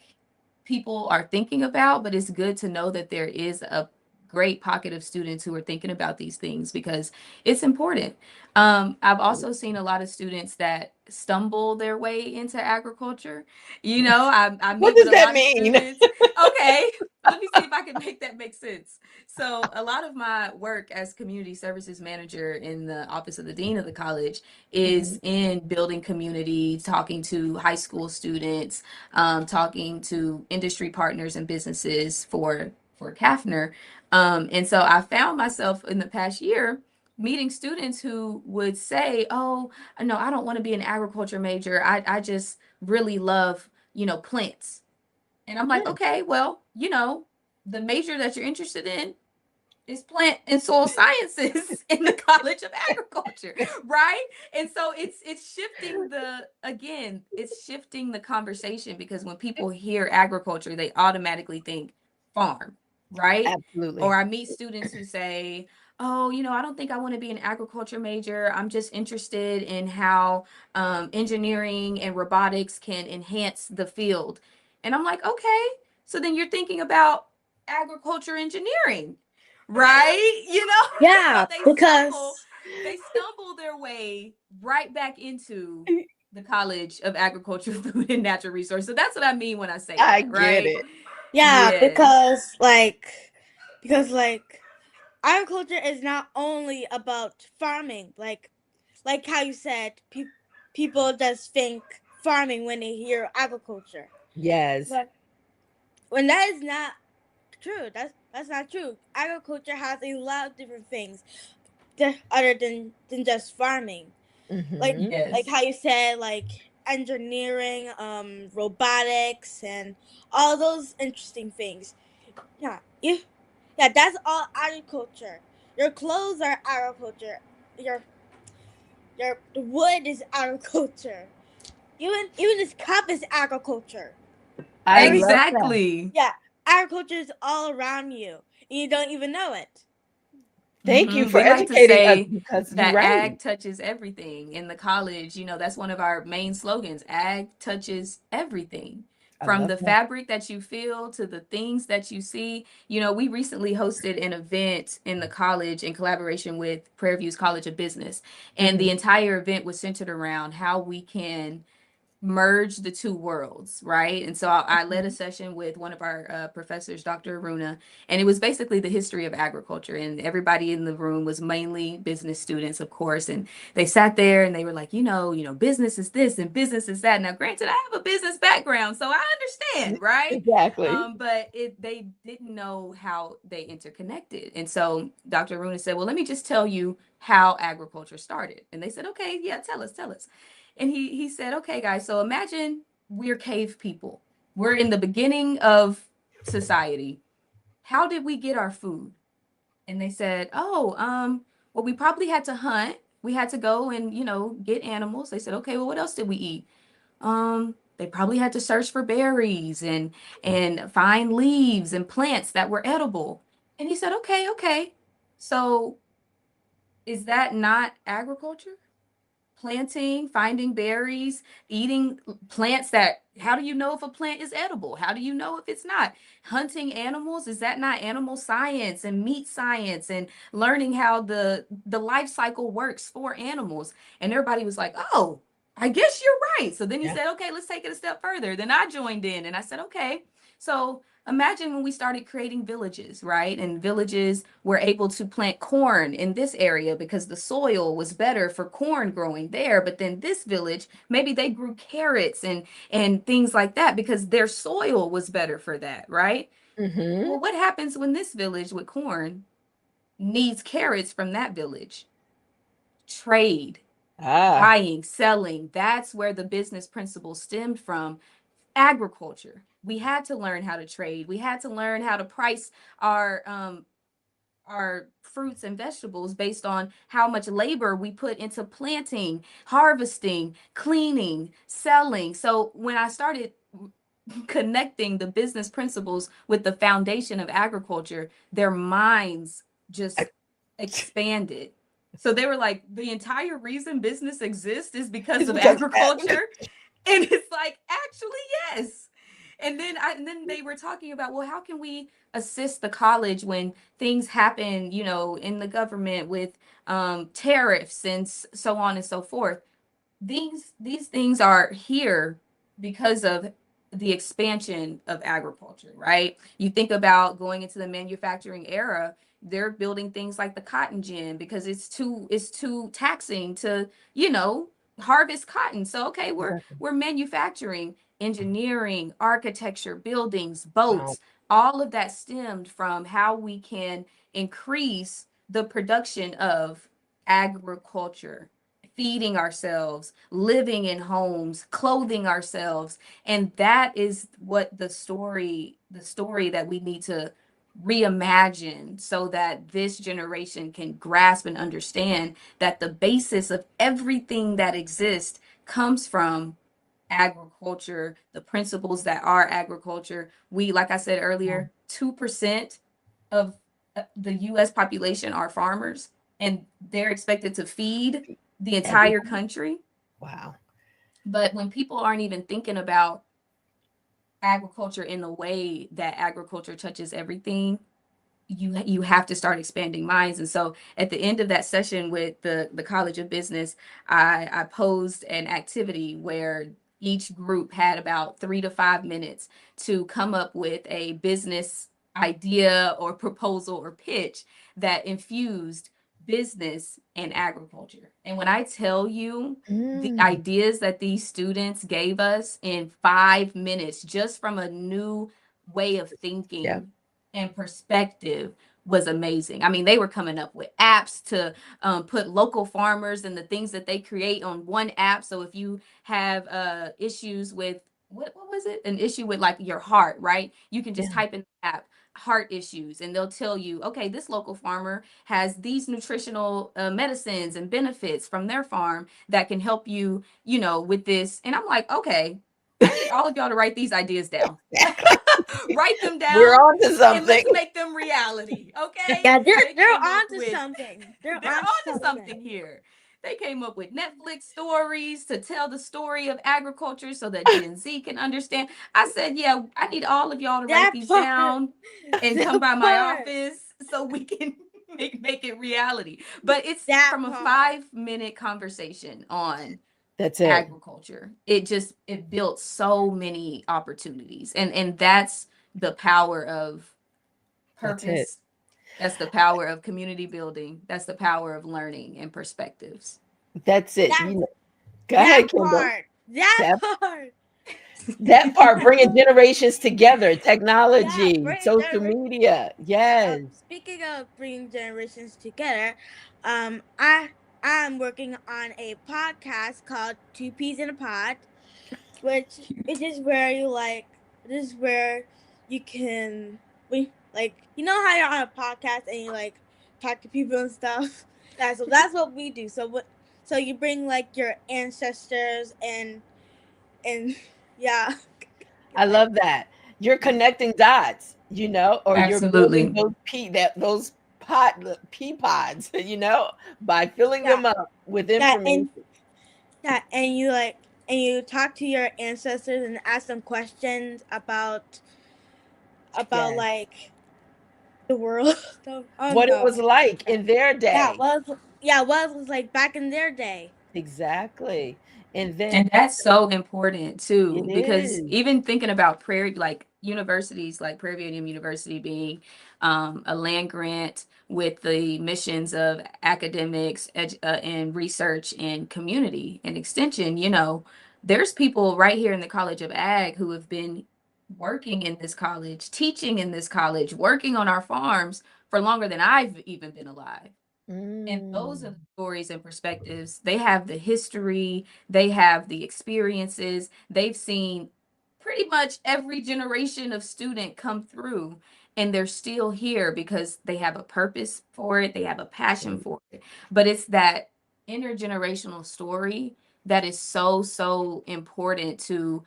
B: people are thinking about, but it's good to know that there is a great pocket of students who are thinking about these things because it's important. I've also seen a lot of students that stumble their way into agriculture. I
A: What
B: meet with
A: does
B: a
A: that
B: lot of
A: mean?
B: students. Okay, let me see if I can make that make sense. So, a lot of my work as community services manager in the office of the dean of the college is
A: Mhm.
B: in building community, talking to high school students, talking to industry partners and businesses for Kafner. And so I found myself in the past year meeting students who would say, "Oh, no, I don't want to be an agriculture major. I just really love, plants." And I'm like,
A: Mm.
B: "Okay, well, the major that you're interested in is plant and soil sciences in the College of Agriculture, right?" And so it's shifting it's shifting the conversation because when people hear agriculture, they automatically think farm, right? Or
A: Absolutely.
B: I meet students who say, "Oh, I don't think I want to be an agriculture major. I'm just interested in how engineering and robotics can enhance the field." And I'm like, "Okay, so then you're thinking about agriculture engineering, right?" So
C: Yeah, because
B: they stumble their way right back into the College of Agriculture, Food and Natural Resources. So that's what I mean when I say
A: I
B: that,
A: get
B: right?
A: it.
C: yeah,
B: Yes.
C: because agriculture is not only about farming. Like how you said, people just think farming when they hear agriculture.
A: Yes.
C: But when that is not true, that's not true. Agriculture has a lot of different things other than just farming. Like
A: Mhm.
C: like
B: Yes.
C: how you said, like engineering, robotics, and all those interesting things. Yeah, yeah, that's all agriculture. Your clothes are agriculture. Your the wood is agriculture. Even this cup is agriculture.
A: I
C: Every
A: love that.
B: Exactly.
C: Yeah, agriculture is all around you, and you don't even know it.
A: Thank you for
B: We like to
A: educating us,
B: say
A: because you're
B: that
A: right.
B: ag touches everything in the college. That's one of our main slogans. Ag touches everything.
A: I
B: From
A: love
B: the
A: that.
B: fabric that you feel to the things that you see. We recently hosted an event in the college in collaboration with Prairie View's College of Business. And the
A: Mhm.
B: entire event was centered around how we can merge the two worlds, right? And so I led a
A: Mhm.
B: session with one of our professors, Dr. Aruna, and it was basically the history of agriculture. And everybody in the room was mainly business students, of course. And they sat there and they were like, business is this and business is that. Now, granted, I have a business background, so I understand, right?
A: Exactly.
B: But they didn't know how they interconnected. And so Dr. Aruna said, "Well, let me just tell you how agriculture started." And they said, "Okay, yeah, tell us." And he said, "Okay, guys, so imagine we're cave people. We're in the beginning of society. How did we get our food?" And they said, "Oh, well, we probably had to hunt. We had to go and, get animals." They said, "Okay, well, what else did we eat?" they probably had to search for berries and find leaves and plants that were edible. And he said, okay, okay. So is that not agriculture? Planting, finding berries, eating plants that, how do you know if a plant is edible? How do you know if it's not? Hunting animals, is that not animal science and meat science and learning how the life cycle works for animals? And everybody was like, "Oh, I guess you're right." So then he
A: Yeah.
B: said, "Okay, let's take it a step further." Then I joined in and I said, "Okay, so imagine when we started creating villages, right? And villages were able to plant corn in this area because the soil was better for corn growing there. But then this village, maybe they grew carrots and things like that because their soil was better for that, right?
A: Mm-hmm.
B: Well, what happens when this village with corn needs carrots from that village? Trade,
A: Ah.
B: buying, selling. That's where the business principle stemmed from. Agriculture. We had to learn how to trade. We had to learn how to price our our fruits and vegetables based on how much labor we put into planting, harvesting, cleaning, selling. So when I started connecting the business principles with the foundation of agriculture, their minds just expanded. So they were like, the entire reason business exists is because
A: It's
B: of
A: because
B: agriculture. And it's like, actually, yes. And then they were talking about, well, how can we assist the college when things happen, in the government with tariffs and so on and so forth. These things are here because of the expansion of agriculture, right? You think about going into the manufacturing era, they're building things like the cotton gin because it's too taxing to, harvest cotton. So okay,
A: exactly.
B: we're manufacturing, engineering, architecture, buildings,
A: Wow.
B: boats, all of that stemmed from how we can increase the production of agriculture, feeding ourselves, living in homes, clothing ourselves. And that is what the story that we need to reimagine so that this generation can grasp and understand that the basis of everything that exists comes from agriculture, the principles that are agriculture. We, like I said earlier, 2% of the US population are farmers, and they're expected to feed the entire
A: Everybody.
B: country.
A: Wow.
B: But when people aren't even thinking about agriculture in the way that agriculture touches everything, you have to start expanding minds. And so at the end of that session with the College of Business, I posed an activity where each group had about 3 to 5 minutes to come up with a business idea or proposal or pitch that infused business and agriculture. And when I tell you the
A: Mm.
B: ideas that these students gave us in 5 minutes, just from a new way of
A: Yeah.
B: thinking and perspective, was amazing. I mean, they were coming up with apps to put local farmers and the things that they create on one app. So if you have issues with what was it? An issue with like your heart, right? You can just
A: Yeah.
B: type in the app heart issues and they'll tell you, okay, this local farmer has these nutritional medicines and benefits from their farm that can help you, with this. And I'm like, okay, I need all of y'all to write these ideas down. Write them
A: We're
B: down
A: on to
B: and let's
A: something.
B: make them reality. Okay.
C: Yeah,
B: They
C: they're
B: came up
C: on to
B: with
C: something. They're
B: they're
C: on to
B: on to
C: something.
B: something here. They came up with Netflix stories to tell the story of agriculture so that Gen Z can understand. I said, yeah, I need all of y'all to write
C: That
B: these
C: part.
B: down and come
C: That
B: by my
C: part.
B: office so we can make it reality. But it's
C: That
B: from a
C: part.
B: 5 minute conversation on
A: That's it.
B: agriculture. It built so many opportunities. And that's the power of
A: That's it.
B: purpose. That's the power of community building. That's the power of learning and perspectives.
A: That's it.
C: That
A: Go
C: that
A: ahead, Kendall.
C: part. That
A: That
C: part.
A: that part, bringing generations together,
C: Yeah,
A: technology,
C: bring
A: social
C: generations.
A: media. Yes.
C: Speaking of bringing generations together, I'm working on a podcast called Two Peas in a Pod, which is just where you like. This is where you can we like how you're on a podcast and you like talk to people and stuff. That's what we do. So you bring like your ancestors and Yeah.
A: I
C: Like,
A: love that. You're connecting dots, or you're building
B: Absolutely.
A: those pea pods, by filling
C: yeah.
A: them up with
C: Yeah,
A: information.
C: and yeah, and you like and you talk to your ancestors and ask them questions about
A: Yes.
C: like the world. I don't
A: What it
C: know.
A: was like
C: Yeah.
A: in their
C: Yeah,
A: day.
C: what it was like back in their day.
A: Exactly. And then
B: And that's so important
A: it
B: too, because
A: is.
B: even thinking about Prairie, like universities, like Prairie View University being a land grant with the missions of academics and research and community and extension, there's people right here in the College of Ag who have been working in this college, teaching in this college, working on our farms for longer than I've even been alive. And those are
A: Mm,
B: the stories and perspectives. They have the history, they have the experiences, they've seen pretty much every generation of student come through, and they're still here because they have a purpose for it, they have a passion
A: absolutely.
B: for it. But it's that intergenerational story that is so, so important to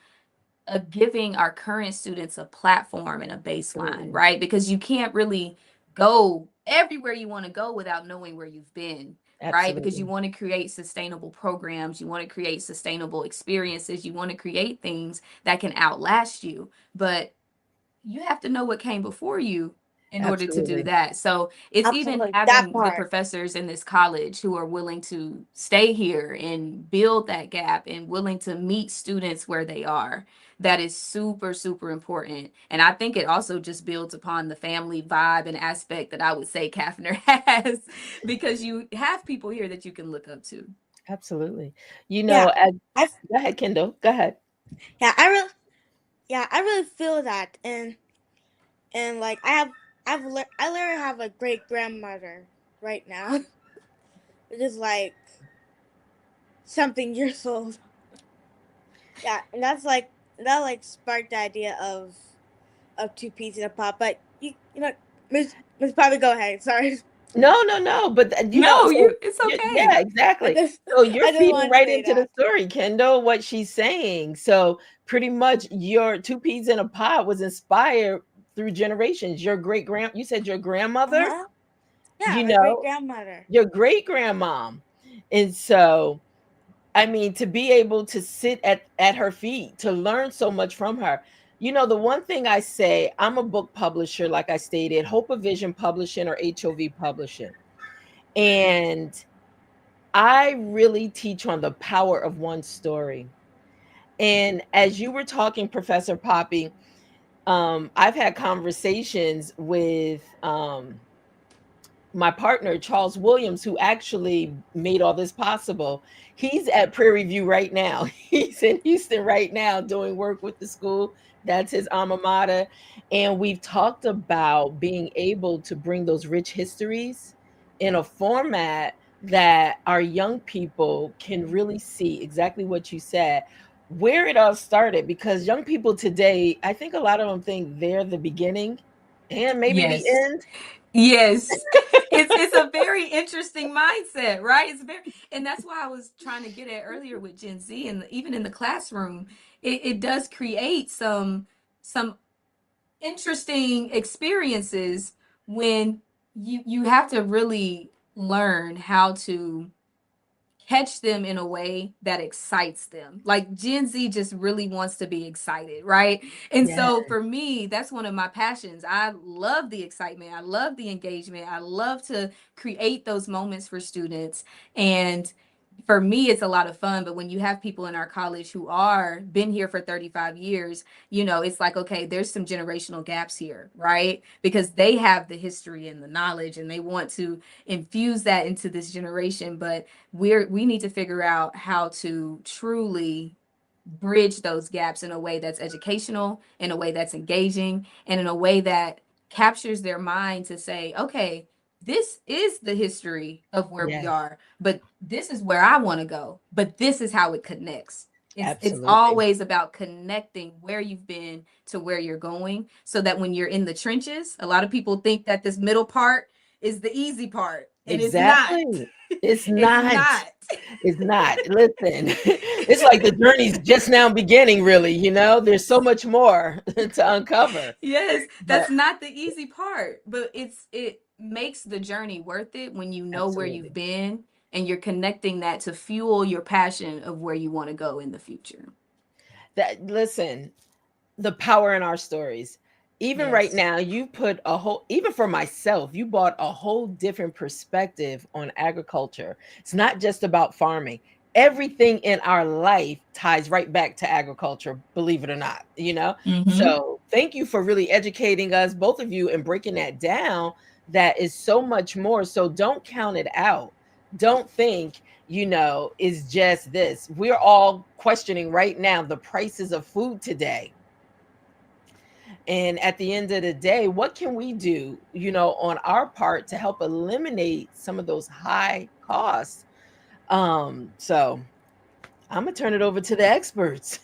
B: giving our current students a platform and a baseline,
A: Absolutely.
B: right? Because you can't really go everywhere you want to go without knowing where you've been, right? Because you
A: Absolutely.
B: want to create sustainable programs, you want to create sustainable experiences, you want to create things that can outlast you. But you have to know what came before you in order to do
A: Absolutely.
B: that. So it's even
C: Absolutely. That
B: having the
C: part.
B: professors in this college who are willing to stay here and build that gap and willing to meet students where they are. That is super, super important. And I think it also just builds upon the family vibe and aspect that I would say Kaffner has, because you have people here that you can look up to.
A: Absolutely.
C: Yeah.
A: As
C: I
A: Go ahead, Kendall. Go ahead.
C: yeah, I really feel that and like I literally have a great grandmother right now. Which is like something years old. Yeah, and that like sparked the idea of two peas in a pot. But you know, Miss probably go ahead. Sorry,
A: No, no, no, but,
B: No,
A: so
B: it's
A: yeah,
B: okay.
A: exactly. So you're
C: I just
A: feeding
C: wanted to
A: right
C: say
A: into the
C: that.
A: story, Kendall, what she's saying. So pretty much your two peas in a pod was inspired through generations. You said your
C: Uh
A: grandmother,
C: huh. Yeah,
A: you
C: my great
A: know,
C: grandmother.
A: your great grandmom. And so, I mean, to be able to sit at her feet, to learn so much from her. The one thing I say, I'm a book publisher, like I stated, Hope of Vision Publishing or HOV Publishing. And I really teach on the power of one story. And as you were talking, Professor Poppy, I've had conversations with my partner, Charles Williams, who actually made all this possible. He's at Prairie View right now. He's in Houston right now doing work with the school. That's his alma mater. And we've talked about being able to bring those rich histories in a format that our young people can really see exactly what you said, where it all started. Because young people today, I think a lot of them think they're the beginning and maybe the
B: Yes.
A: end.
B: Yes. It's a very interesting mindset, right? It's very, and that's why I was trying to get at earlier with Gen Z, and even in the classroom, it does create some interesting experiences when you have to really learn how to catch them in a way that excites them. Like Gen Z just really wants to be excited, right? And
A: Yeah.
B: so for me, that's one of my passions. I love the excitement. I love the engagement. I love to create those moments for students. And for me, it's a lot of fun. But when you have people in our college who are been here for 35 years, it's like, okay, there's some generational gaps here, right? Because they have the history and the knowledge and they want to infuse that into this generation. But we need to figure out how to truly bridge those gaps in a way that's educational, in a way that's engaging, and in a way that captures their mind to say, okay, this is the history of where we
A: Yes,
B: are, but this is where I want to go, but this is how it connects. It's
A: absolutely.
B: always about connecting where you've been to where you're going, so that when you're in the trenches, a lot of people think that this middle part is the easy part. And it's not.
A: Exactly. It's
B: It's
A: not.
B: not.
A: It's not. Listen, it's like the journey's just now beginning, really. There's so much more to uncover.
B: Yes,
A: But
B: that's not the easy part, but it makes the journey worth it when you know where you've
A: absolutely.
B: been and you're connecting that to fuel your passion of where you want to go in the future.
A: Listen, the power in our stories. Even right
B: Yes.
A: now, you put a whole, even for myself, you brought a whole different perspective on agriculture. It's not just about farming. Everything in our life ties right back to agriculture, believe it or not.
B: Mm-hmm.
A: So thank you for really educating us, both of you, and breaking that down. That is so much more. So don't count it out. Don't think, is just this. We're all questioning right now the prices of food today. And at the end of the day, what can we do, on our part to help eliminate some of those high costs? So I'm gonna turn it over to the experts.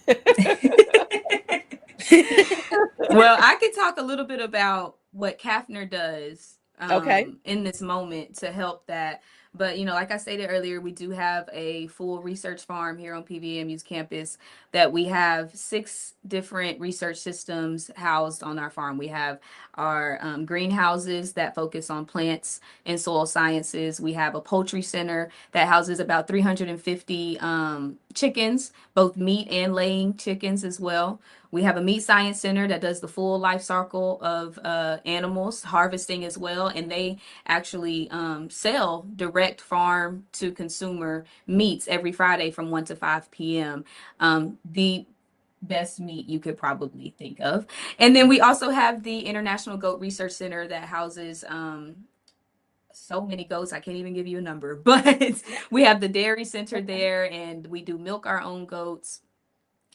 B: Well, I could talk a little bit about what Kafner does
A: Okay.
B: in this moment to help that. But, like I stated earlier, we do have a full research farm here on PVMU's campus that we have 6 different research systems housed on our farm. We have our greenhouses that focus on plants and soil sciences. We have a poultry center that houses about 350 chickens, both meat and laying chickens as well. We have a meat science center that does the full life cycle of animals, harvesting as well, and they actually sell direct farm to consumer meats every Friday from 1 to 5 p.m. The best meat you could probably think of. And then we also have the International Goat Research Center that houses so many goats, I can't even give you a number, but we have the dairy center there, and we do milk our own goats.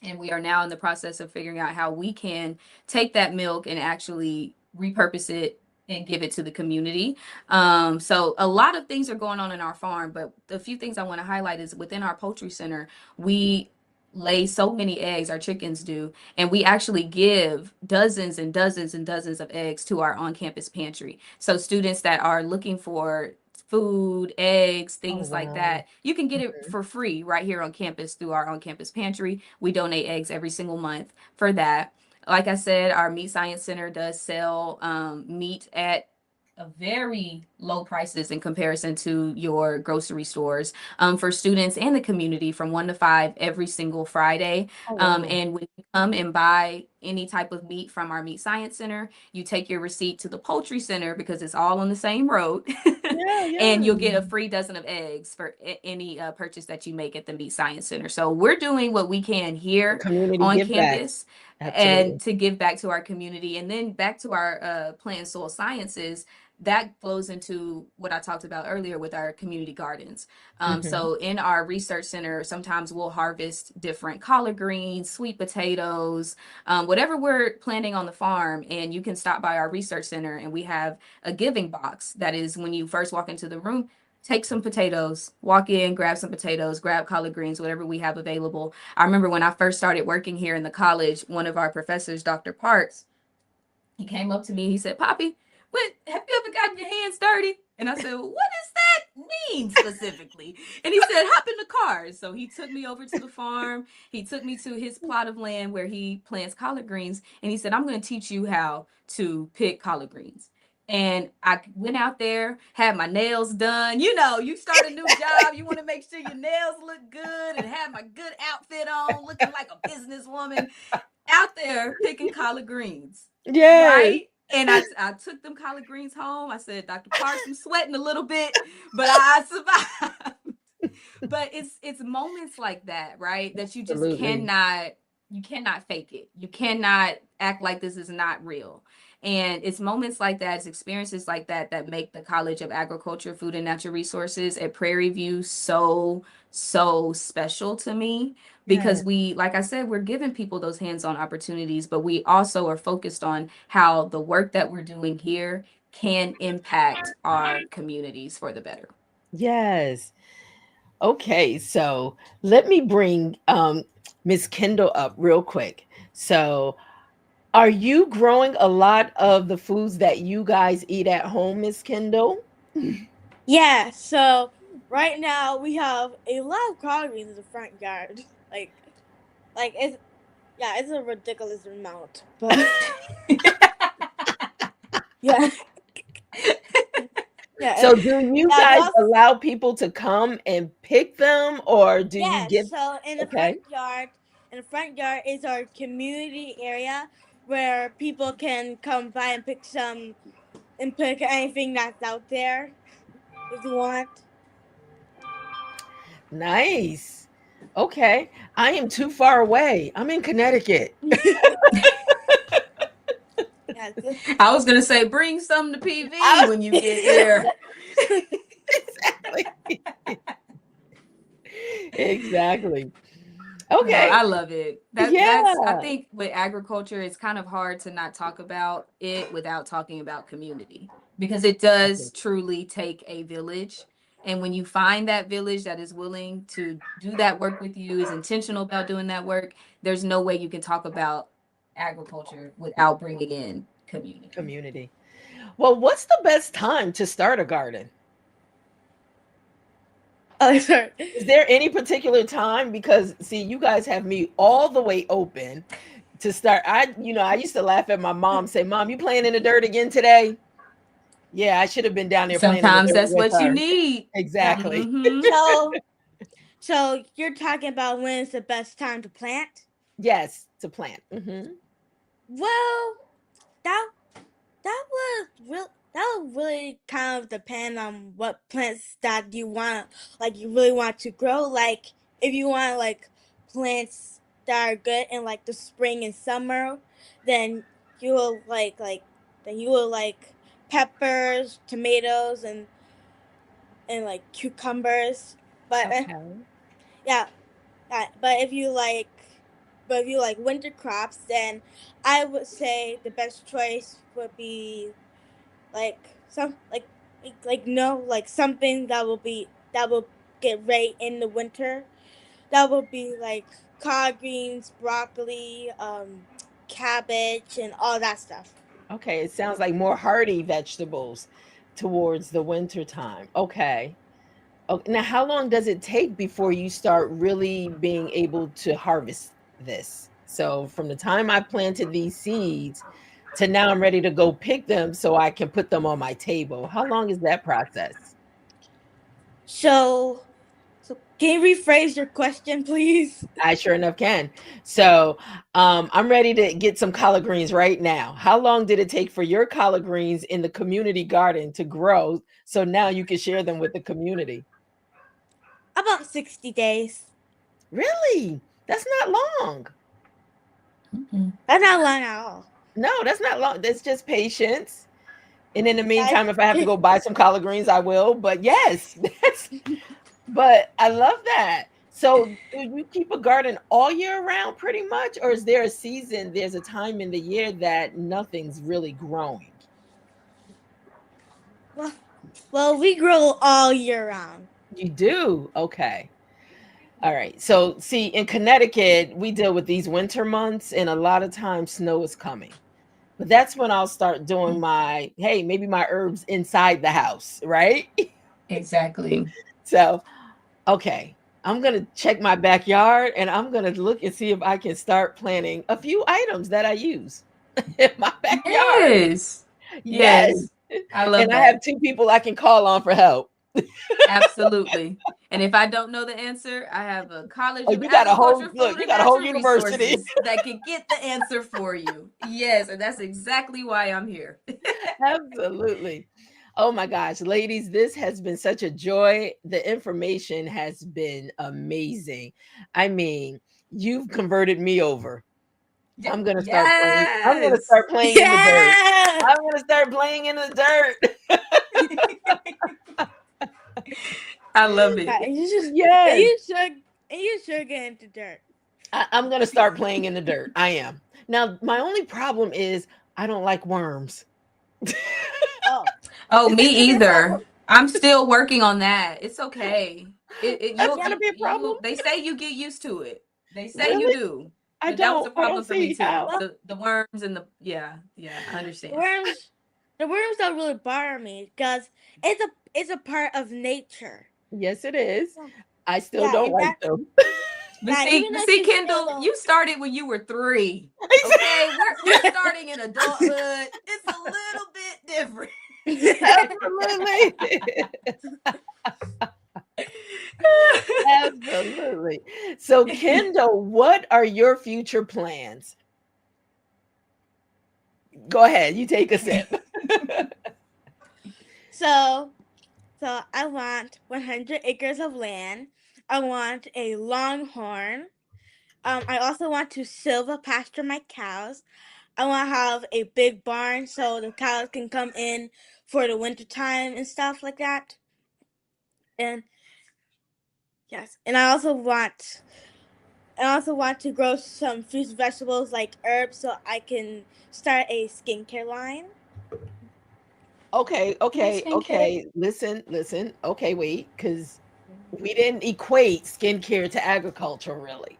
B: And we are now in the process of figuring out how we can take that milk and actually repurpose it and give it to the community. So a lot of things are going on in our farm, but the few things I want to highlight is within our poultry center, we lay so many eggs, our chickens do, and we actually give dozens and dozens and dozens of eggs to our on-campus pantry. So students that are looking for food, eggs,
A: Oh
B: things like
A: wow.
B: that. You can get it
A: Mhm.
B: for free right here on campus through our on-campus pantry. We donate eggs every single month for that. Like I said, our meat science center does sell meat at a very low prices in comparison to your grocery stores for students and the community from 1 to 5 every single Friday.
A: Oh wow.
B: And when you come and buy any type of meat from our meat science center, you take your receipt to the poultry center because it's all on the same road.
A: Yeah,
B: And
A: yeah.
B: you'll get a free dozen of eggs for any purchase that you make at the meat science center. So we're doing what we can
A: The
B: here
A: community
B: on
A: give back.
B: campus and
A: Absolutely.
B: to give back to our community, and then back to our plant and soil sciences. That flows into what I talked about earlier with our community gardens.
A: Hmm.
B: So in our research center, sometimes we'll harvest different collard greens, sweet potatoes, whatever we're planting on the farm. And you can stop by our research center, and we have a giving box that is when you first walk into the room. Take some potatoes, walk in, grab some potatoes, grab collard greens, whatever we have available. I remember when I first started working here in the college, one of our professors, Dr. Parks, he came up to me. He said, "Poppy, what have you ever gotten your hands dirty?" And I said, "What does that mean specifically?" And he said, "Hop in the car." So he took me over to the farm. He took me to his plot of land where he plants collard greens. And he said, "I'm going to teach you how to pick collard greens." And I went out there, had my nails done. You start a new job, you want to make sure your nails look good and have my good outfit on, looking like a businesswoman out there picking collard greens,
A: Yes.
B: right? And I took them collard greens home. I said, "Dr. Parks, I'm sweating a little bit, but I survived." But it's moments like that, right? That you just
A: Absolutely.
B: cannot fake it. You cannot act like this is not real. And it's moments like that, it's experiences like that that make the College of Agriculture, Food and Natural Resources at Prairie View so special to me
A: Yeah.
B: because we, like I said, we're giving people those hands-on opportunities, but we also are focused on how the work that we're doing here can impact our communities for the better.
A: Yes. Okay, so let me bring Miss Kendall up real quick. So, are you growing a lot of the foods that you guys eat at home, Miss Kendall?
C: Yeah, so right now we have a lot of collard greens in the front yard. Like, like it's yeah, it's a ridiculous amount, but yeah, yeah,
A: So do you
C: yeah.
A: guys
C: Well,
A: allow people to come and pick them, or do you
C: yeah.
A: give?
C: So
A: Okay.
C: in the front yard is our community area where people can come by and pick some and pick anything that's out there if you want.
A: Nice. Okay. I am too far away. I'm in Connecticut.
C: Yeah,
B: I was gonna say, bring some to
A: I
B: PV when you get here.
A: exactly. Exactly.
B: No,
A: Okay.
B: I love it. That's I
A: Yeah.
B: think with agriculture, it's kind of hard to not talk about it without talking about community because it does truly take a village. And when you find that village that is willing to do that work with you, is intentional about doing that work, there's no way you can talk about agriculture without bringing in community.
A: Community. Well, what's the best time to start a garden?
C: oh, sorry.
A: Is there any particular time? Because see, you guys have me all the way open to start. I used to laugh at my mom, say, "Mom, you playing in the dirt again today?" Yeah, I should have been down there playing in the
B: Sometimes
A: dirt
B: that's
A: with
B: what you
A: her.
B: need.
C: Yeah.
A: Exactly.
B: Mm-hmm.
C: So, so you're talking about when is the best time to plant?
A: Yes, to plant. Hmm.
C: Well, that that would really kind of depend on what plants that you want, like you really want to grow. Like if you want like plants that are good in like the spring and summer, then you will then you will like peppers, tomatoes, and like cucumbers. But
A: Okay.
C: yeah, but if you like winter crops, then I would say the best choice would be like some like no like something that will get right in the winter. That would be like collard greens, broccoli, cabbage, and all that stuff.
A: Okay. It sounds like more hardy vegetables towards the winter time. Okay. Okay. Now, how long does it take before you start really being able to harvest this? So, from the time I planted these seeds to now I'm ready to go pick them so I can put them on my table. How long is that process?
C: So, so can you rephrase your question, please?
A: I sure enough can. So, I'm ready to get some collard greens right now. How long did it take for your collard greens in the community garden to grow so now you can share them with the community?
C: About 60 days.
A: Really? That's not long.
B: Mm-hmm.
C: That's not long at all.
A: No, that's not long. That's just patience. And in the
C: Yeah,
A: meantime, if I have to go buy some collard greens, I will. But yes, but I love that. So, do you keep a garden all year round pretty much? Or is there a season, there's a time in the year that nothing's really growing?
C: well, well, we grow all year round.
A: You do? Okay. All right. So, see, in Connecticut, we deal with these winter months, and a lot of times snow is coming. But that's when I'll start doing my, hey, maybe my herbs inside the house, right?
B: Exactly.
A: So, okay, I'm going to check my backyard and I'm going to look and see if I can start planting a few items that I use in my backyard.
B: Yes.
A: Yes.
B: Yes. I love
A: And I have
B: that.
A: two people I can call on for help.
B: Absolutely. And if I don't know the answer, I have a College
A: Oh,
B: of
A: you got a whole
B: Agriculture,
A: look,
B: Food,
A: you
B: and
A: got a whole
B: Natural
A: university.
B: Resources that can get the answer for you. Yes, and that's exactly why I'm here.
A: Absolutely. Oh my gosh, ladies, this has been such a joy. The information has been amazing. I mean, you've converted me over. I'm gonna start playing. I'm gonna
B: Yes.
A: start playing in the dirt.
C: Yeah,
A: I'm gonna start playing in the dirt.
B: I love it.
C: yeah,
A: Yes,
C: and you should get into dirt.
A: I'm gonna start playing in the dirt. I am. Now, my only problem is I don't like worms.
C: Oh,
B: Oh,
C: it's
B: me
C: gonna be a
B: either.
C: problem.
B: I'm still working on that. It's okay.
A: That's gotta be a problem.
B: You they say you get used to it. They say you
A: Really?
B: do.
A: I
B: But that was
A: don't.
B: a
A: I don't
B: problem for me
A: see
B: too.
A: how.
C: Well,
B: The worms and the yeah, I
C: the
B: understand.
C: worms, the worms don't really bother me because it's a part of nature.
A: Yes, it is. I still
C: Yeah,
A: don't
C: and
A: like
C: that's
A: them.
C: yeah. Even
B: But
C: though
B: see,
C: she's still
B: Kendall, you started when you were 3. Okay, we're starting in adulthood. It's a little bit different.
A: Absolutely. Absolutely. So, Kendall, what are your future plans? Go ahead, you take a sip.
C: so so I want 100 acres of land. I want a longhorn. I also want to silver pasture my cows. I want to have a big barn so the cows can come in for the winter time and stuff like that. And yes, and I also want to grow some fruits and vegetables like herbs so I can start a skincare line.
A: Okay,
B: Your
A: okay,
B: skincare.
A: okay. Listen, listen. Okay, wait, because we didn't equate skincare to agriculture, really.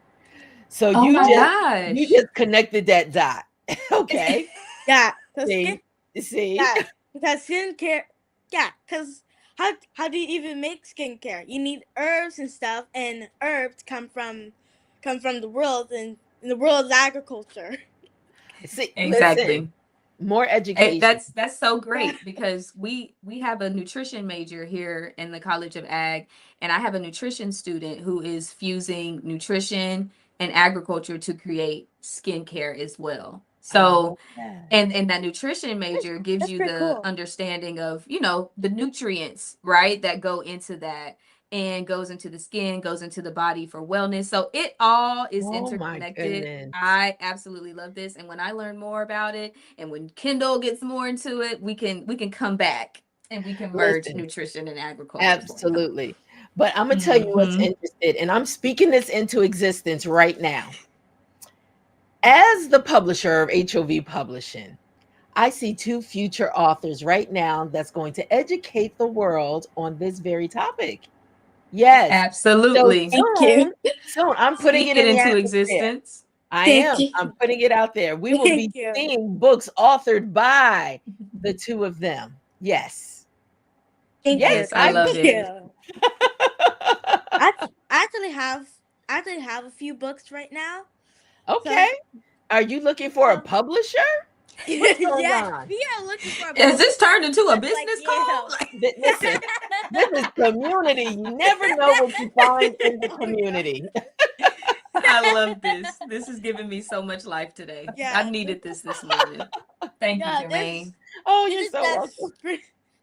A: So
B: Oh
A: you
B: my
C: Oh,
A: you
B: gosh.
A: just connected that dot. Okay.
C: yeah. So
A: See, see.
C: yeah, because skincare, yeah, because how do you even make skincare? You need herbs and stuff, and herbs come from the world, and the world is agriculture.
A: See, listen.
B: Exactly.
A: More education.
B: That's so
C: Yeah.
B: great because we have a nutrition major here in the College of Ag, and I have a nutrition student who is fusing nutrition and agriculture to create skincare as well.
A: I love
B: So
A: that.
B: and that nutrition
C: That's
B: major gives
C: that's
B: you
C: pretty
B: the
C: cool.
B: understanding of, the nutrients, right, that go into that and goes into the skin, goes into the body for wellness. So it all is
A: Oh my
B: interconnected.
A: goodness.
B: I absolutely love this. And when I learn more about it and when Kendall gets more into it, we can come back and we can merge
A: Listen,
B: nutrition and agriculture for you.
A: absolutely. But I'm gonna tell you what's
B: Mm-hmm.
A: interested, and I'm speaking this into existence right now. As the publisher of HOV Publishing, I see two future authors right now that's going to educate the world on this very topic. Yes. So
B: Absolutely.
C: Thank you.
A: soon, I'm putting
B: Speak
A: it
B: it
A: in the
B: into
A: atmosphere.
B: existence.
A: I
C: Thank
A: am.
C: you.
A: I'm putting it out there. We will
C: Thank
A: be
C: you.
A: seeing books authored by the two of them. Yes.
C: Thank
A: Yes,
C: you.
B: Yes, I
A: I
B: love
C: Thank
B: it.
A: believe.
C: you. I I actually have I actually have a few books right now. So
A: Okay. Are you looking for a
C: so
A: publisher? What's going
C: yes,
A: on?
C: we are looking for a
B: Is this
C: publisher
B: turned into a
C: just like
B: business
C: you.
B: call? Like,
A: Listen, this is community. You never know what you find in the community.
B: I love this. This is giving me so much life today. I
C: Yeah,
B: needed this morning. Thank you,
C: yeah.
B: Germaine.
A: Oh,
C: This
A: you're
C: is
A: so welcome.
C: just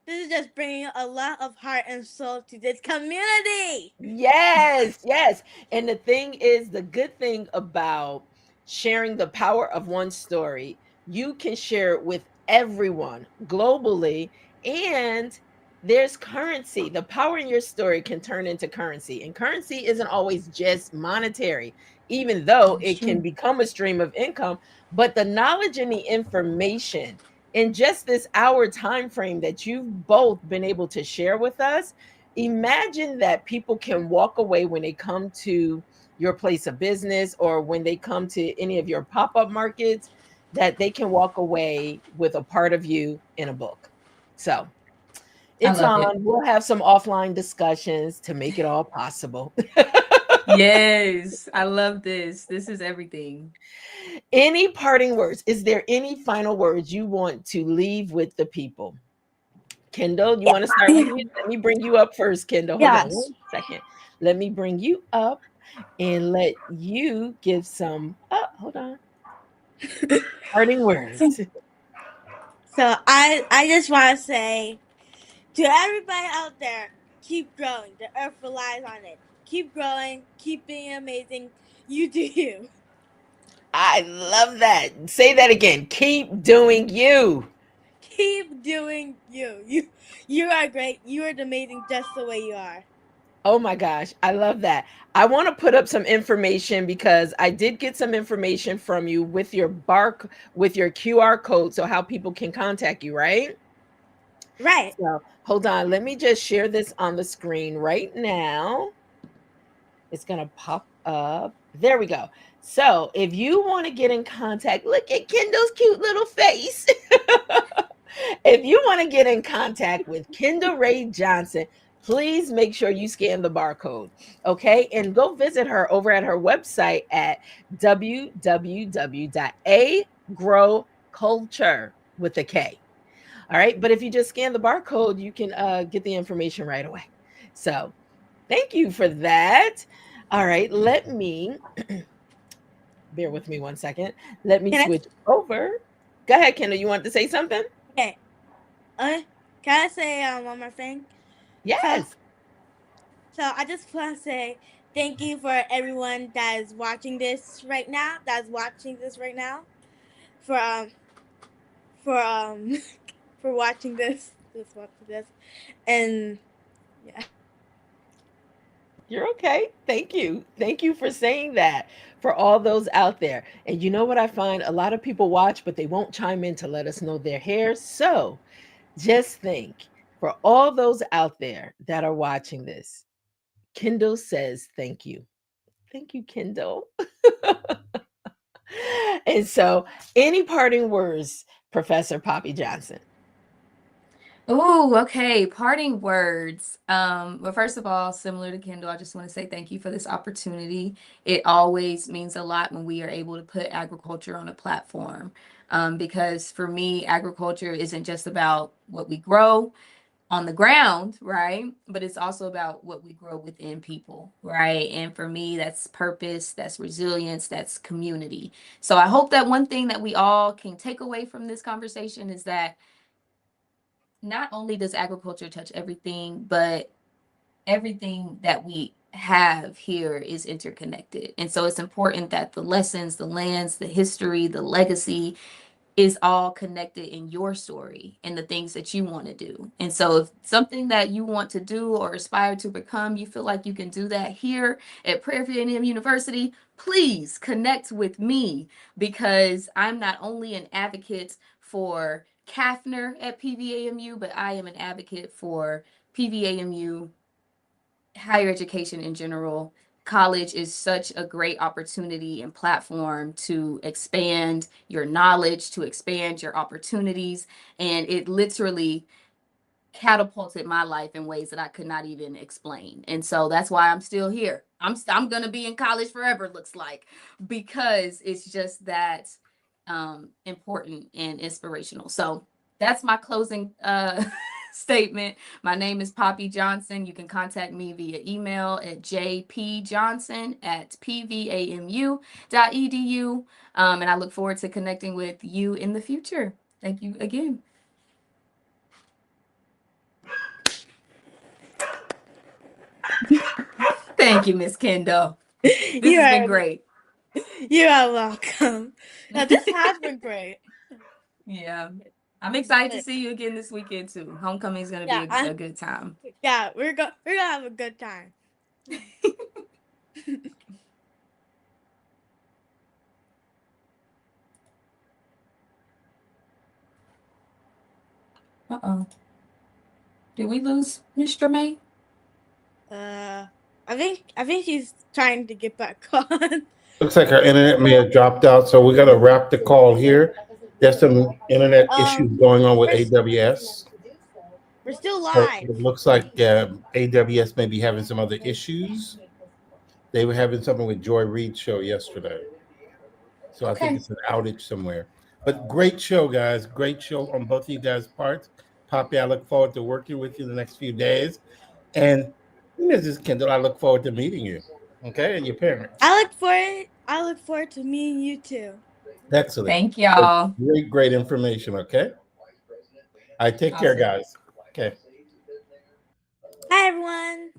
C: this is just bringing a lot of heart and soul to this community.
A: Yes, yes. And the thing is, the good thing about sharing the power of one story, you can share it with everyone globally. And there's currency. The power in your story can turn into currency. And currency isn't always just monetary, even though
B: That's
A: it can
B: true.
A: become a stream of income. But the knowledge and the information in just this hour time frame that you've both been able to share with us, imagine that people can walk away when they come to your place of business or when they come to any of your pop-up markets, that they can walk away with a part of you in a book. So
B: I
A: it's
B: love it.
A: on. We'll have some offline discussions to make it all possible.
B: Yes, I love this. This is everything.
A: Any parting words? Is there any final words you want to leave with the people? Kendall, you want to start with me? Let me bring you up first, Kendall. Hold on
C: Yes.
A: one second. Let me bring you up and let you give some. Oh, hold on. Parting
C: So,
A: words.
C: so I just want to say to everybody out there, keep growing. The earth relies on it. Keep growing. Keep being amazing. You do you.
A: I love that. Say that again. Keep doing you.
C: Keep doing you. You are great. You are amazing just the way you are.
A: Oh my gosh, I love that. I want to put up some information because I did get some information from you with your with your QR code, so how people can contact you, right?
C: Right.
A: So hold on, let me just share this on the screen right now. It's going to pop up. There we go. So if you want to get in contact, look at Kendall's cute little face. If you want to get in contact with Kendall Rae Johnson, please make sure you scan the barcode. Okay. And go visit her over at her website at www.agrowculture with a K. All right. But if you just scan the barcode, you can get the information right away. So thank you for that. All right. Let me bear with me one second. Let me
C: Can I?
A: switch over. Go ahead, Kendall. You want to say something?
C: Okay. Can I say one more thing? So,
A: Yes.
C: so I just want to say thank you for everyone that is watching this right now. That's watching this right now. For for for watching this, and yeah.
A: You're okay. Thank you. Thank you for saying that for all those out there. And you know what I find? A lot of people watch, but they won't chime in to let us know their hair. So just think for all those out there that are watching this, Kendall says thank you. Thank you, Kendall. And so, any parting words, Professor Poppy Johnson?
B: Oh, okay. Parting words. Well, first of all, similar to Kendall, I just want to say thank you for this opportunity. It always means a lot when we are able to put agriculture on a platform. Because for me, agriculture isn't just about what we grow on the ground, right? But it's also about what we grow within people, right? And for me, that's purpose, that's resilience, that's community. So I hope that one thing that we all can take away from this conversation is that not only does agriculture touch everything, but everything that we have here is interconnected. And so it's important that the lessons, the lands, the history, the legacy is all connected in your story and the things that you want to do. And so if something that you want to do or aspire to become, you feel like you can do that here at Prairie View A&M University, please connect with me because I'm not only an advocate for Kaffner at PVAMU, but I am an advocate for PVAMU, higher education in general. College is such a great opportunity and platform to expand your knowledge, to expand your opportunities. And it literally catapulted my life in ways that I could not even explain. And so that's why I'm still here. I'm going to be in college forever, looks like, because it's just that important and inspirational. So that's my closing statement. My name is Poppy Johnson. You can contact me via email at jpjohnson@pvamu.edu. And I look forward to connecting with you in the future. Thank you again. Thank you, Miss Kendall. This
C: you
B: has been
C: are
B: great.
C: you are welcome. Now this has been great.
B: Yeah. I'm excited to see you again this weekend too. Homecoming is going to be
C: Yeah,
B: a good time.
C: yeah, we're gonna have a good time.
B: Uh-oh. Did we lose Miss Germaine?
C: Uh, I think she's trying to get back on.
E: Looks like our internet may have dropped out, so we're going to wrap the call here. There's some internet issues going on with
C: We're
E: AWS.
C: we're still
E: So
C: live.
E: it looks like AWS may be having some other issues. They were having something with Joy Reid's show yesterday. So I think
B: Okay.
E: it's an outage somewhere. But great show, guys. Great show on both of you guys' parts. Poppy, I look forward to working with you the next few days. And Mrs. Kendall, I look forward to meeting you. Okay, and your parents.
C: I look forward to meeting you too.
E: Excellent.
B: Thank y'all.
E: Great, great information. Okay. I take care,
B: Awesome.
E: guys. Okay.
C: Hi everyone.